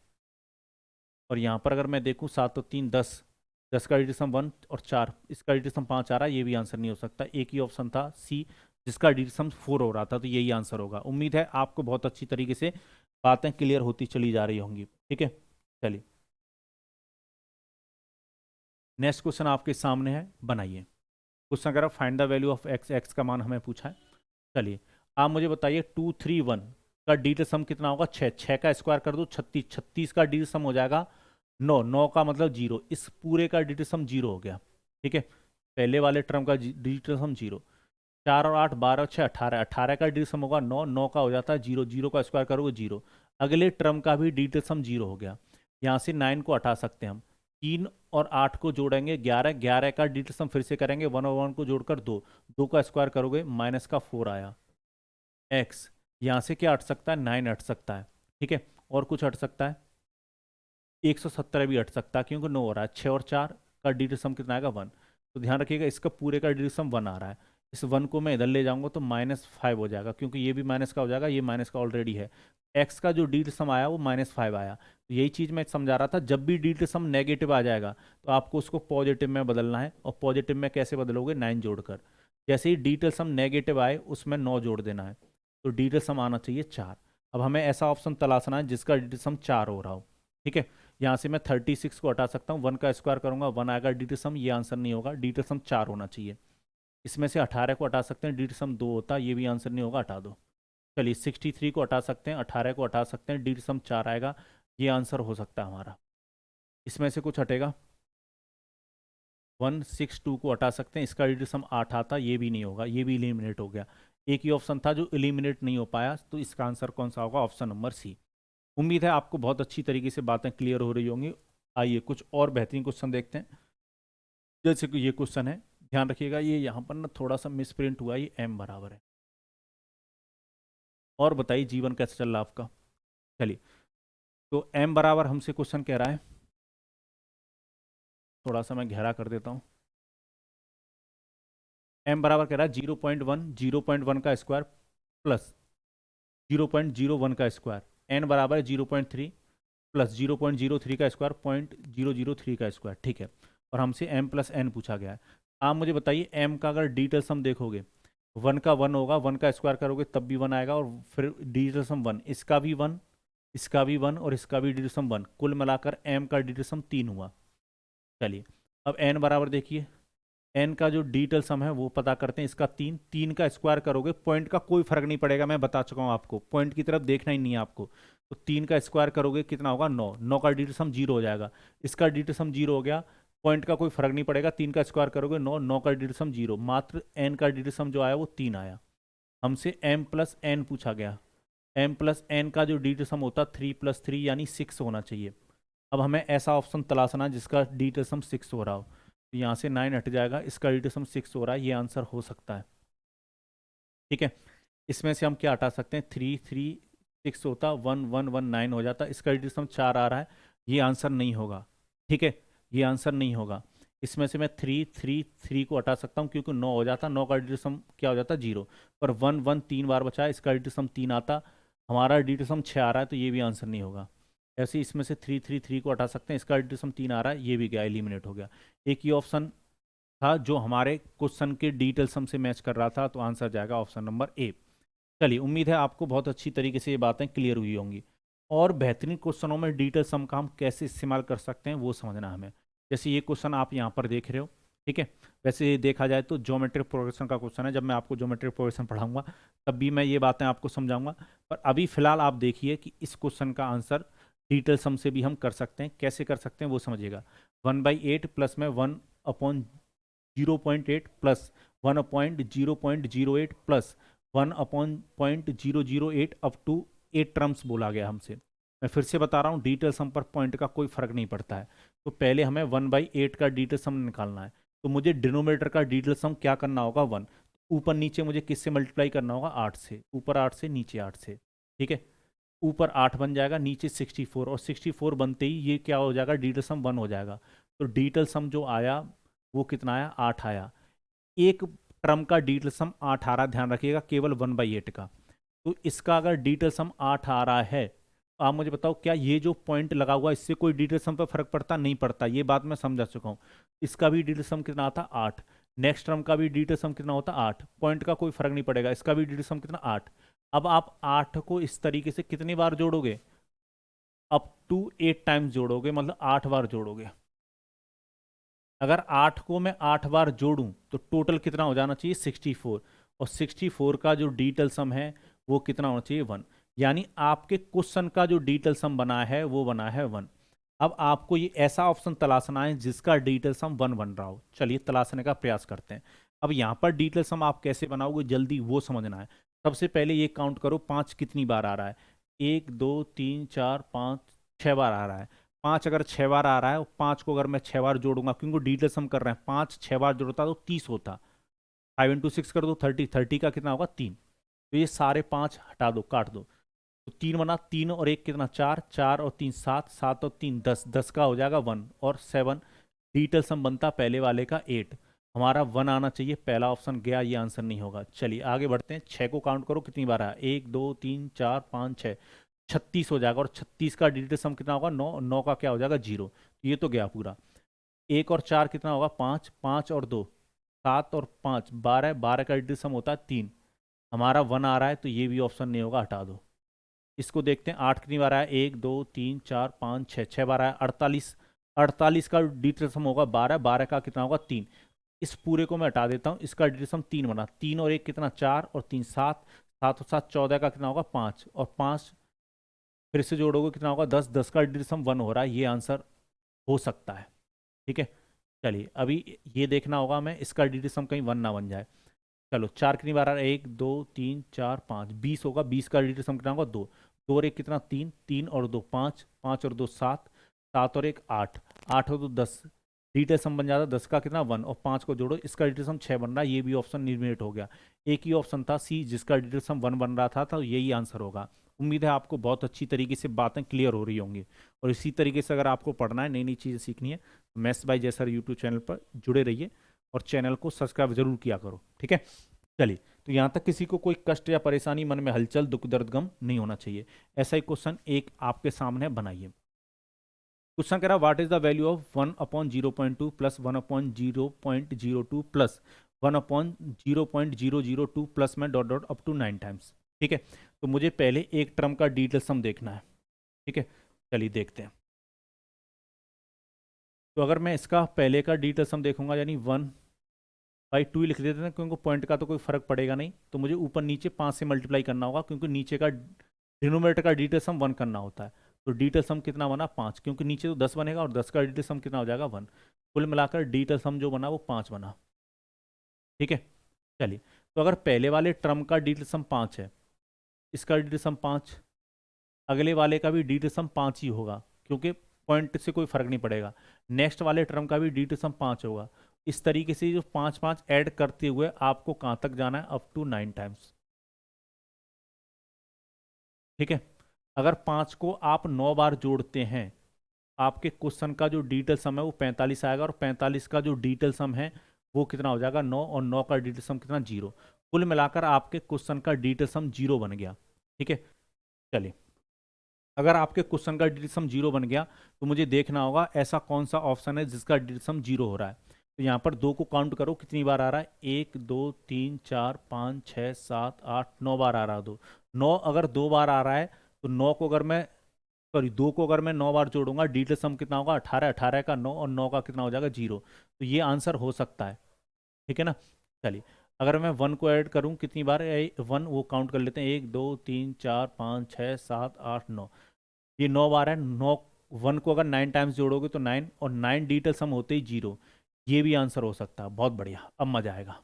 और यहाँ पर अगर मैं देखूँ 7 और 3 10, 10 का डिजिटल सम 1 और 4, इसका डिजिटल सम 5 आ रहा है, ये भी आंसर नहीं हो सकता। एक ही ऑप्शन था सी, जिसका डिजिटल सम 4 हो रहा था, तो यही आंसर होगा। उम्मीद है आपको बहुत अच्छी तरीके से बातें क्लियर होती चली जा रही होंगी। ठीक है, चलिए नेक्स्ट क्वेश्चन आपके सामने है, बनाइए। क्वेश्चन कह रहा find the value of x, x का मान हमें पूछा है। चलिए आप मुझे बताइए 231 का डिजिटल सम कितना होगा 6, 6 का स्क्वायर कर दो 36, 36 का डिजिटल सम हो जाएगा 9, 9 का मतलब 0, इस पूरे का डिजिटल सम 0 हो गया। ठीक है, पहले वाले टर्म का डिजिटल सम 0। 4 और 8 12 और 6 18, 18 का डिजिटल सम होगा 9, 9 का हो जाता है 0, 0 का स्क्वायर करोगे 0। अगले टर्म का भी डिजिटल सम 0 हो गया। यहाँ से 9 को हटा सकते हैं हम, 3 और 8 को जोड़ेंगे 11, 11 का डिजिटल सम फिर से करेंगे 1 और 1 को जोड़कर 2, 2 का स्क्वायर करोगे माइनस का 4 आया। एक्स, यहाँ से क्या हट सकता है 9 हट सकता है। ठीक है, और कुछ हट सकता है 117 भी हट सकता है, क्योंकि 9 हो रहा है। 6 और 4 का डिजिटल सम कितना आएगा 1। तो ध्यान रखिएगा इसका पूरे का डिजिटल सम 1 आ रहा है। इस 1 को मैं इधर ले जाऊंगा तो -5 हो जाएगा, क्योंकि ये भी माइनस का हो जाएगा, ये माइनस का ऑलरेडी है। एक्स का जो डिजिटल सम आया वो -5 आया। तो यही चीज़ मैं समझा रहा था, जब भी डिजिटल सम नेगेटिव आ जाएगा तो आपको उसको पॉजिटिव में बदलना है। और पॉजिटिव में कैसे बदलोगे, 9 जोड़कर। जैसे ही डिजिटल सम नेगेटिव आए उसमें 9 जोड़ देना है, तो डिजिटल सम आना चाहिए 4। अब हमें ऐसा ऑप्शन तलाशना है जिसका डिजिटल सम 4 हो रहा हो। ठीक है, यहाँ से मैं 36 को हटा सकता हूँ, 1 का स्क्वायर करूंगा 1 आएगा डिजिटल सम, ये आंसर नहीं होगा, डिजिटल सम 4 होना चाहिए। इसमें से 18 को हटा सकते हैं, डिजिटल सम 2 होता, ये भी आंसर नहीं होगा, हटा दो। चलिए 63 को हटा सकते हैं, 18 को हटा सकते हैं, डिजिटल सम 4 आएगा, ये आंसर हो सकता है हमारा। इसमें से कुछ हटेगा 162 को हटा सकते हैं, इसका डिजिट सम 8 आता, ये भी नहीं होगा, ये भी एलिमिनेट हो गया। एक ही ऑप्शन था जो एलिमिनेट नहीं हो पाया, तो इसका आंसर कौन सा होगा? Option number C. उम्मीद है आपको बहुत अच्छी तरीके से बातें क्लियर हो रही होंगी। आइए कुछ और बेहतरीन क्वेश्चन देखते हैं। जैसे कि ये क्वेश्चन है, ध्यान रखिएगा, ये यहाँ पर ना थोड़ा सा मिस प्रिंट हुआ, ये m बराबर है। और बताइए जीवन कैसे चल रहा है आपका? चलिए, तो m बराबर हमसे क्वेश्चन कह रहा है, थोड़ा सा मैं गहरा कर देता हूँ। m बराबर कह रहा है 0.1 का स्क्वायर प्लस 0.01 का स्क्वायर, n बराबर है 0.3 प्लस 0.03 का स्क्वायर 0.003 का स्क्वायर, ठीक है। और हमसे m प्लस n पूछा गया है। आप मुझे बताइए m का अगर डिजिटल सम देखोगे, 1 का 1 होगा, 1 का स्क्वायर करोगे तब भी 1 आएगा, और फिर डिजिटल सम 1, इसका भी 1, इसका भी 1 और इसका भी डिजिटल सम 1, कुल मिलाकर m का डिजिटल सम 3 हुआ। चलिए, अब n बराबर देखिए, n का जो डिजिटल सम है वो पता करते हैं, इसका 3, 3 का स्क्वायर करोगे, पॉइंट का कोई फर्क नहीं पड़ेगा, मैं बता चुका हूँ आपको, पॉइंट की तरफ देखना ही नहीं है आपको। तो 3 का स्क्वायर करोगे कितना होगा? 9, 9 का डिजिटल सम 0 हो जाएगा, इसका डिजिटल सम 0 हो गया, पॉइंट का कोई फर्क नहीं पड़ेगा, 3 का स्क्वायर करोगे 9, 9 का डिजिटल सम 0, मात्र n का डिजिटल सम जो आया वो 3 आया। हमसे m प्लस n पूछा गया, m प्लस n का जो डिजिटल सम होता 3 प्लस 3 यानी 6 होना चाहिए। अब हमें ऐसा ऑप्शन तलाशना जिसका डिजिटल सम 6 हो रहा हो, तो यहाँ से 9 हट जाएगा, इसका डिजिटल सम 6 हो रहा है, ये आंसर हो सकता है। ठीक है, इसमें से हम क्या हटा सकते हैं? 3 3 6 होता, 1 1 1 9 हो जाता, इसका डिजिटल सम 4 आ रहा है, ये आंसर नहीं होगा। ठीक है, ये आंसर नहीं होगा। इसमें से मैं 3 3 3 को हटा सकता हूँ, क्योंकि 9 हो जाता, 9 का डिजिटल सम क्या हो जाता? 0। पर 1 1 3 बार बचा है, इसका डिजिटल सम 3 आता, हमारा डिजिटल सम 6 आ रहा है, तो ये भी आंसर नहीं होगा। ऐसे ही इसमें से 3 3 3 को हटा सकते हैं, इसका डिजिटल सम 3 आ रहा है, ये भी गया, एलिमिनेट हो गया। एक ही ऑप्शन था जो हमारे क्वेश्चन के डिजिटल सम से मैच कर रहा था, तो आंसर जाएगा ऑप्शन नंबर ए। चलिए, उम्मीद है आपको बहुत अच्छी तरीके से ये बातें क्लियर हुई होंगी। और बेहतरीन क्वेश्चनों में डिजिटल सम का हम कैसे इस्तेमाल कर सकते हैं वो समझना हमें। जैसे ये क्वेश्चन आप यहाँ पर देख रहे हो, ठीक है, वैसे देखा जाए तो ज्योमेट्रिक प्रोग्रेशन का क्वेश्चन है, जब मैं आपको ज्योमेट्रिक प्रोग्रेशन पढ़ाऊंगा तब भी मैं ये बातें आपको समझाऊंगा। पर अभी फिलहाल आप देखिए कि इस क्वेश्चन का आंसर डिजिटल सम से भी हम कर सकते हैं, कैसे कर सकते हैं वो समझिएगा। 1/8 प्लस में 1/0.8 plus 1/0.08 plus 1/008 up to 8 terms बोला गया हमसे। मैं फिर से बता रहा हूँ, डिजिटल सम पर पॉइंट का कोई फर्क नहीं पड़ता है। तो पहले हमें 1/8 का डिजिटल सम निकालना है, तो मुझे डिनोमिनेटर का डिजिटल सम क्या करना होगा? 1। ऊपर नीचे मुझे किससे मल्टीप्लाई करना होगा? 8 से, ऊपर 8 से नीचे 8 से। ठीक है, ऊपर 8 बन जाएगा, नीचे 64, और 64 बनते ही ये क्या हो जाएगा? डिजिटल सम 1 हो जाएगा। तो डिजिटल सम जो आया वो कितना आया? 8 आया। एक टर्म का डिजिटल सम 8 आ रहा, ध्यान रखिएगा, केवल 1/8 का। तो इसका अगर डिजिटल सम 8 आ रहा है, आप मुझे बताओ क्या ये जो पॉइंट लगा हुआ है इससे कोई डिजिटल सम पर फर्क पड़ता? नहीं पड़ता, ये बात मैं समझा चुका हूँ। इसका भी डिजिटल सम कितना आता? 8। नेक्स्ट टर्म का भी डिजिटल सम कितना होता? 8। पॉइंट का कोई फर्क नहीं पड़ेगा, इसका भी डिजिटल सम कितना? 8। अब आप 8 को इस तरीके से कितनी बार जोड़ोगे? अप टू 8 टाइम्स जोड़ोगे, मतलब 8 बार जोड़ोगे। अगर 8 को मैं 8 बार जोड़ूं तो टोटल कितना हो जाना चाहिए? 64। और 64 का जो डिजिटल सम है वो कितना होना चाहिए? 1। यानी आपके क्वेश्चन का जो डिजिटल सम बना है वो बना है 1। अब आपको ये ऐसा ऑप्शन तलाशना है जिसका डिजिटल सम 1 बन रहा हो। चलिए तलाशने का प्रयास करते हैं। अब यहाँ पर डिजिटल सम आप कैसे बनाओगे जल्दी वो समझना है। सबसे पहले ये काउंट करो, 5 कितनी बार आ रहा है? 1 2 3 4 5 6 बार आ रहा है। 5 अगर 6 बार आ रहा है, और 5 को अगर मैं 6 बार जोड़ूंगा, क्योंकि डिजिटल सम कर रहे हैं, 5 6 बार जोड़ता तो 30 होता। 5 इंटू 6 कर दो 30, 30 का कितना होगा? 3। तो ये सारे 5 हटा दो, काट दो, तो 3 बना, 3 और 1 कितना? 4, 4 और 3 7, 7 और 3 10, 10 का हो जाएगा 1 और 7। डिजिटल सम बनता पहले वाले का 8। हमारा 1 आना चाहिए, पहला ऑप्शन गया, ये आंसर नहीं होगा। चलिए आगे बढ़ते हैं। 6 को काउंट करो कितनी बार आया? 1 2 3 4 5 6, 36 हो जाएगा। और 36 का डिजिटल सम कितना होगा? 9, 9 का क्या हो जाएगा? 0। ये तो गया पूरा। 1 और 4 कितना होगा? 5, 5 और 2 7 और 5 12, 12 का डिजिटल सम होता है 3। हमारा 1 आ रहा है, तो ये भी ऑप्शन नहीं होगा, हटा दो। इसको देखते हैं, 8 कितनी बार आया? 1 2 3 4 5 6, 6 बार आया। 48, 48 का डिजिटल सम होगा 12, 12 का कितना होगा? 3। इस पूरे को मैं हटा देता हूँ, इसका डिजिटल सम 3 बना। 3 और 1 कितना? 4 और 3 7, 7 और 7 14 का कितना होगा? 5 और 5 फिर से जोड़ोगे कितना होगा? 10, 10 का डिजिटल सम 1 हो रहा है, ये आंसर हो सकता है। ठीक है, चलिए अभी ये देखना होगा हमें इसका डिजिटल सम कहीं 1 ना बन जाए। चलो 4 कितनी बार आ रहा है, 1 2 3 4 5, 20 होगा। 20 का डिजिटल सम कितना होगा, 2। 2 और 1 कितना, 3। 3 और 2 5, 5 और 2 7, 7 और 1 8, 8 और 2 10। डिजिटल सम बन जाता है 10 का कितना, 1, और 5 को जोड़ो, इसका डिजिटल सम 6 बन रहा है। ये भी ऑप्शन एलिमिनेट हो गया। एक ही ऑप्शन था सी जिसका डिजिटल सम 1 बन रहा था, तो यही आंसर होगा। उम्मीद है आपको बहुत अच्छी तरीके से बातें क्लियर हो रही होंगी। और इसी तरीके से अगर आपको पढ़ना है, नई नई चीज़ें सीखनी है, तो maths by Jaisar YouTube channel पर जुड़े रहिए और चैनल को सब्सक्राइब जरूर किया करो, ठीक है। चलिए, तो यहाँ तक किसी को कोई कष्ट या परेशानी, मन में हलचल, दुख दर्द गम नहीं होना चाहिए। ऐसा ही क्वेश्चन एक आपके सामने बनाइए। क्वेश्चन कह रहा what is the value of 1/0.2 plus 1/0.02 plus 1/0.002 plus में dot dot up to 9 times. ठीक है, तो मुझे पहले एक टर्म का डिटेल सम देखना है। ठीक है, चलिए देखते हैं। तो अगर मैं इसका पहले का डिजिटल सम देखूंगा, यानी 1/2 लिख देते हैं, क्योंकि पॉइंट का तो कोई फर्क पड़ेगा नहीं, तो मुझे ऊपर नीचे 5 से मल्टीप्लाई करना होगा, क्योंकि नीचे का डिनोमिनेटर का डिजिटल सम 1 करना होता है। तो डिजिटल सम कितना बना, 5, क्योंकि नीचे तो 10 बनेगा और 10 का डिजिटल सम कितना हो जाएगा, 1। कुल मिलाकर डिजिटल सम जो बना वो 5 बना। ठीक है, चलिए, तो अगर पहले वाले टर्म का डिजिटल सम 5 है, इसका डिजिटल सम 5, अगले वाले का भी डिजिटल सम 5 ही होगा, क्योंकि पॉइंट से कोई फर्क नहीं पड़ेगा। नेक्स्ट वाले टर्म का भी डिजिटल सम 5 होगा। इस तरीके से जो 5 5 ऐड करते हुए आपको कहाँ तक जाना है, अप टू 9 टाइम्स। ठीक है, अगर 5 को आप 9 बार जोड़ते हैं, आपके क्वेश्चन का जो डिजिटल सम है वो 45 आएगा, और 45 का जो डिजिटल सम है वो कितना हो जाएगा, 9, और 9 का डिजिटल सम कितना, 0। कुल मिलाकर आपके क्वेश्चन का डिजिटल सम 0 बन गया। ठीक है, चलिए, अगर आपके क्वेश्चन का डिजिटल सम 0 बन गया, तो मुझे देखना होगा ऐसा कौन सा ऑप्शन है जिसका डिजिटल सम 0 हो रहा है। तो यहाँ पर 2 को काउंट करो कितनी बार आ रहा है, 1 2 3 4 5 6 7 8 9 बार आ रहा है। 2, 9 अगर 2 बार आ रहा है, तो 9 को अगर मैं, सॉरी 2 को अगर मैं 9 बार जोड़ूंगा, डिजिटल सम कितना होगा, 18। 18 का 9 और 9 का कितना हो जाएगा, 0। तो ये आंसर हो सकता है। ठीक है ना। चलिए, अगर मैं 1 को ऐड करूं कितनी बार, 1 वो काउंट कर लेते हैं, 1 2 3 4 5 6 7 8 9, ये 9 बार है। 9, 1 को अगर 9 टाइम्स जोड़ोगे तो 9, और 9 डिजिटल सम होते ही 0। ये भी आंसर हो सकता है। बहुत बढ़िया, अब मजा आएगा।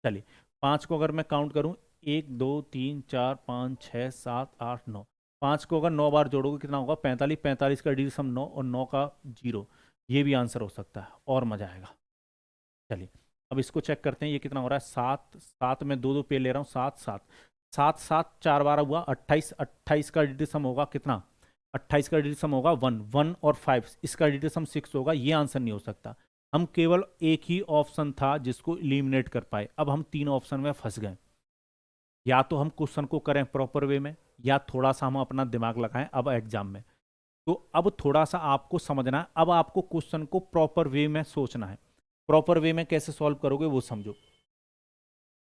चलिए, 5 को अगर मैं काउंट करूं, 1 2 3 4 5 6 7 8 9, 5 को अगर 9 बार जोड़ोगे कितना होगा, 45। 45 का डिजिटल सम 9, और 9 का 0। ये भी आंसर हो सकता है, और मजा आएगा। चलिए, अब इसको चेक करते हैं, ये कितना हो रहा है, 7। 7 में 2 2 पेड़ ले रहा हूँ, 7 7 7 7 4 बार हुआ 28। 28 का डिजिटल सम होगा कितना, 28 का डिजिटल सम होगा 1। 1 और 5, इसका डिजिटल सम 6 होगा। ये आंसर नहीं हो सकता। हम केवल एक ही ऑप्शन था जिसको इलिमिनेट कर पाए, अब हम 3 ऑप्शन में फंस गए। या तो हम क्वेश्चन को करें प्रॉपर वे में, या थोड़ा सा हम अपना दिमाग लगाएं अब एग्जाम में। तो अब थोड़ा सा आपको समझना है, अब आपको क्वेश्चन को प्रॉपर वे में सोचना है। प्रॉपर वे में कैसे सॉल्व करोगे वो समझो।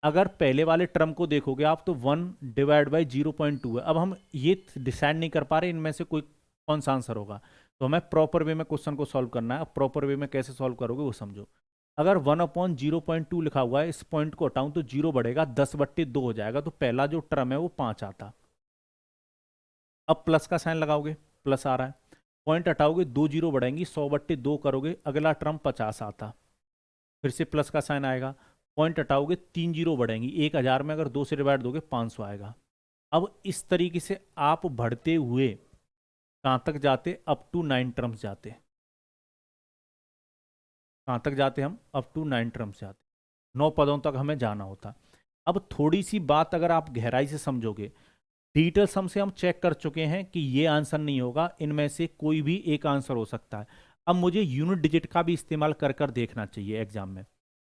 अगर पहले वाले टर्म को देखोगे आप, तो 1/0.2 है। अब हम ये डिसाइड नहीं कर पा रहे इनमें से कोई कौन सा आंसर होगा, तो हमें प्रॉपर वे में क्वेश्चन को सॉल्व करना है। प्रॉपर वे में कैसे सॉल्व करोगे वो समझो। अगर 1/0.2 लिखा हुआ है, इस पॉइंट को हटाऊं तो 0 बढ़ेगा, 10/2 हो जाएगा, तो पहला जो टर्म है वो 5 आता। अब प्लस का साइन लगाओगे, प्लस आ रहा है। पॉइंट हटाओगे, 2 0 बढ़ेंगी, 100/2 करोगे, अगला टर्म 50 आता। फिर से प्लस का साइन आएगा, पॉइंट हटाओगे, 3 0 बढ़ेंगी, 1000 में अगर 2 से डिवाइड दोगे 500 आएगा। अब इस तरीके से आप बढ़ते हुए कहाँ तक जाते, अप टू 9 टर्म्स जाते। कहाँ तक जाते हम, अप टू 9 टर्म्स जाते। 9 पदों तक हमें जाना होता। अब थोड़ी सी बात अगर आप गहराई से समझोगे, डिजिटल सम से हम चेक कर चुके हैं कि ये आंसर नहीं होगा, इनमें से कोई भी एक आंसर हो सकता है। अब मुझे यूनिट डिजिट का भी इस्तेमाल कर कर देखना चाहिए एग्जाम में।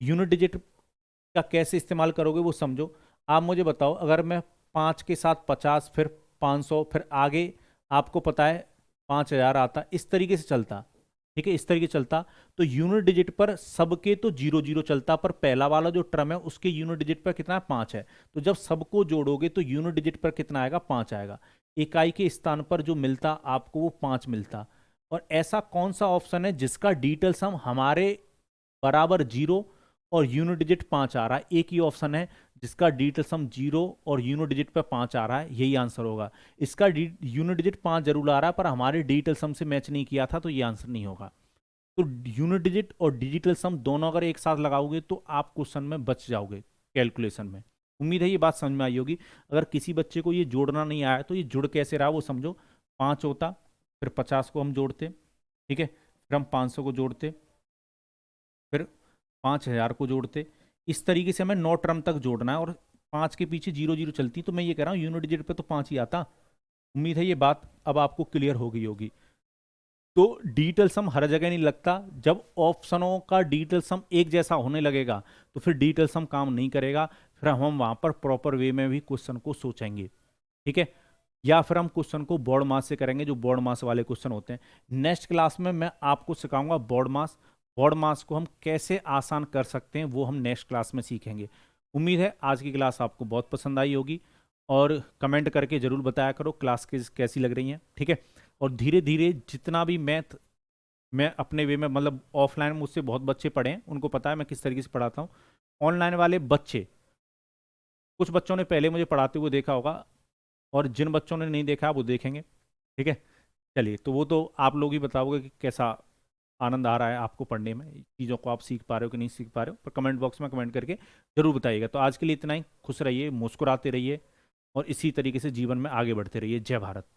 यूनिट डिजिट का कैसे इस्तेमाल करोगे वो समझो। आप मुझे बताओ, अगर मैं 5 के साथ 50, फिर 500, फिर आगे आपको पता है 5000 आता, इस तरीके से चलता। ठीक है, इस तरीके से चलता, तो यूनिट डिजिट पर सबके तो 0 0 चलता, पर पहला वाला जो टर्म है उसके यूनिट डिजिट पर कितना है, 5 है। तो जब सबको जोड़ोगे तो यूनिट डिजिट पर कितना आएगा, 5 आएगा। इकाई के स्थान पर जो मिलता आपको वो 5 मिलता। और ऐसा कौन सा ऑप्शन है जिसका डिजिटल सम हमारे बराबर 0 और यूनिट डिजिट 5 आ रहा है, एक ही ऑप्शन है जिसका डिजिटल सम 0 और यूनिट डिजिट पर 5 आ रहा है, यही आंसर होगा। इसका यूनिट डिजिट 5 जरूर आ रहा है, पर हमारे डिजिटल सम से मैच नहीं किया था, तो ये आंसर नहीं होगा। तो यूनिट डिजिट और डिजिटल सम दोनों अगर एक साथ लगाओगे तो आप क्वेश्चन में बच जाओगे कैलकुलेशन में। उम्मीद है ये बात समझ में आई होगी। अगर किसी बच्चे को ये जोड़ना नहीं आया तो ये जुड़ कैसे रहा वो समझो। 5 होता, फिर 50 को हम जोड़ते, ठीक है, फिर हम 500 को जोड़ते, फिर 5000 को जोड़ते। इस तरीके से हमें 9 टर्म तक जोड़ना है और 5 के पीछे 0 0 चलती, तो मैं ये कह रहा हूँ यूनिट डिजिट पे तो 5 ही आता। उम्मीद है ये बात अब आपको क्लियर हो गई होगी। तो डिजिटल सम हर जगह नहीं लगता। जब ऑप्शनों का डिजिटल सम एक जैसा होने लगेगा तो फिर डिजिटल सम काम नहीं करेगा, फिर हम वहां पर प्रॉपर वे में भी क्वेश्चन को सोचेंगे, ठीक है, या फिर हम क्वेश्चन को बोर्ड मास से करेंगे, जो बोर्ड मास वाले क्वेश्चन होते हैं। नेक्स्ट क्लास में मैं आपको सिखाऊंगा बोर्ड मास। बोर्ड मास को हम कैसे आसान कर सकते हैं वो हम नेक्स्ट क्लास में सीखेंगे। उम्मीद है आज की क्लास आपको बहुत पसंद आई होगी, और कमेंट करके ज़रूर बताया करो क्लास कैसी लग रही हैं, ठीक है। और धीरे धीरे जितना भी मैथ मैं अपने वे में, मतलब ऑफलाइन मुझसे बहुत बच्चे पढ़े हैं, उनको पता है मैं किस तरीके से पढ़ाता हूँ। ऑनलाइन वाले बच्चे, कुछ बच्चों ने पहले मुझे पढ़ाते हुए देखा होगा, और जिन बच्चों ने नहीं देखा वो देखेंगे, ठीक है। चलिए, तो वो तो आप लोग ही बताओगे कि कैसा आनंद आ रहा है आपको पढ़ने में, चीज़ों को आप सीख पा रहे हो कि नहीं सीख पा रहे हो, पर कमेंट बॉक्स में कमेंट करके जरूर बताइएगा। तो आज के लिए इतना ही। खुश रहिए, मुस्कुराते रहिए, और इसी तरीके से जीवन में आगे बढ़ते रहिए। जय भारत।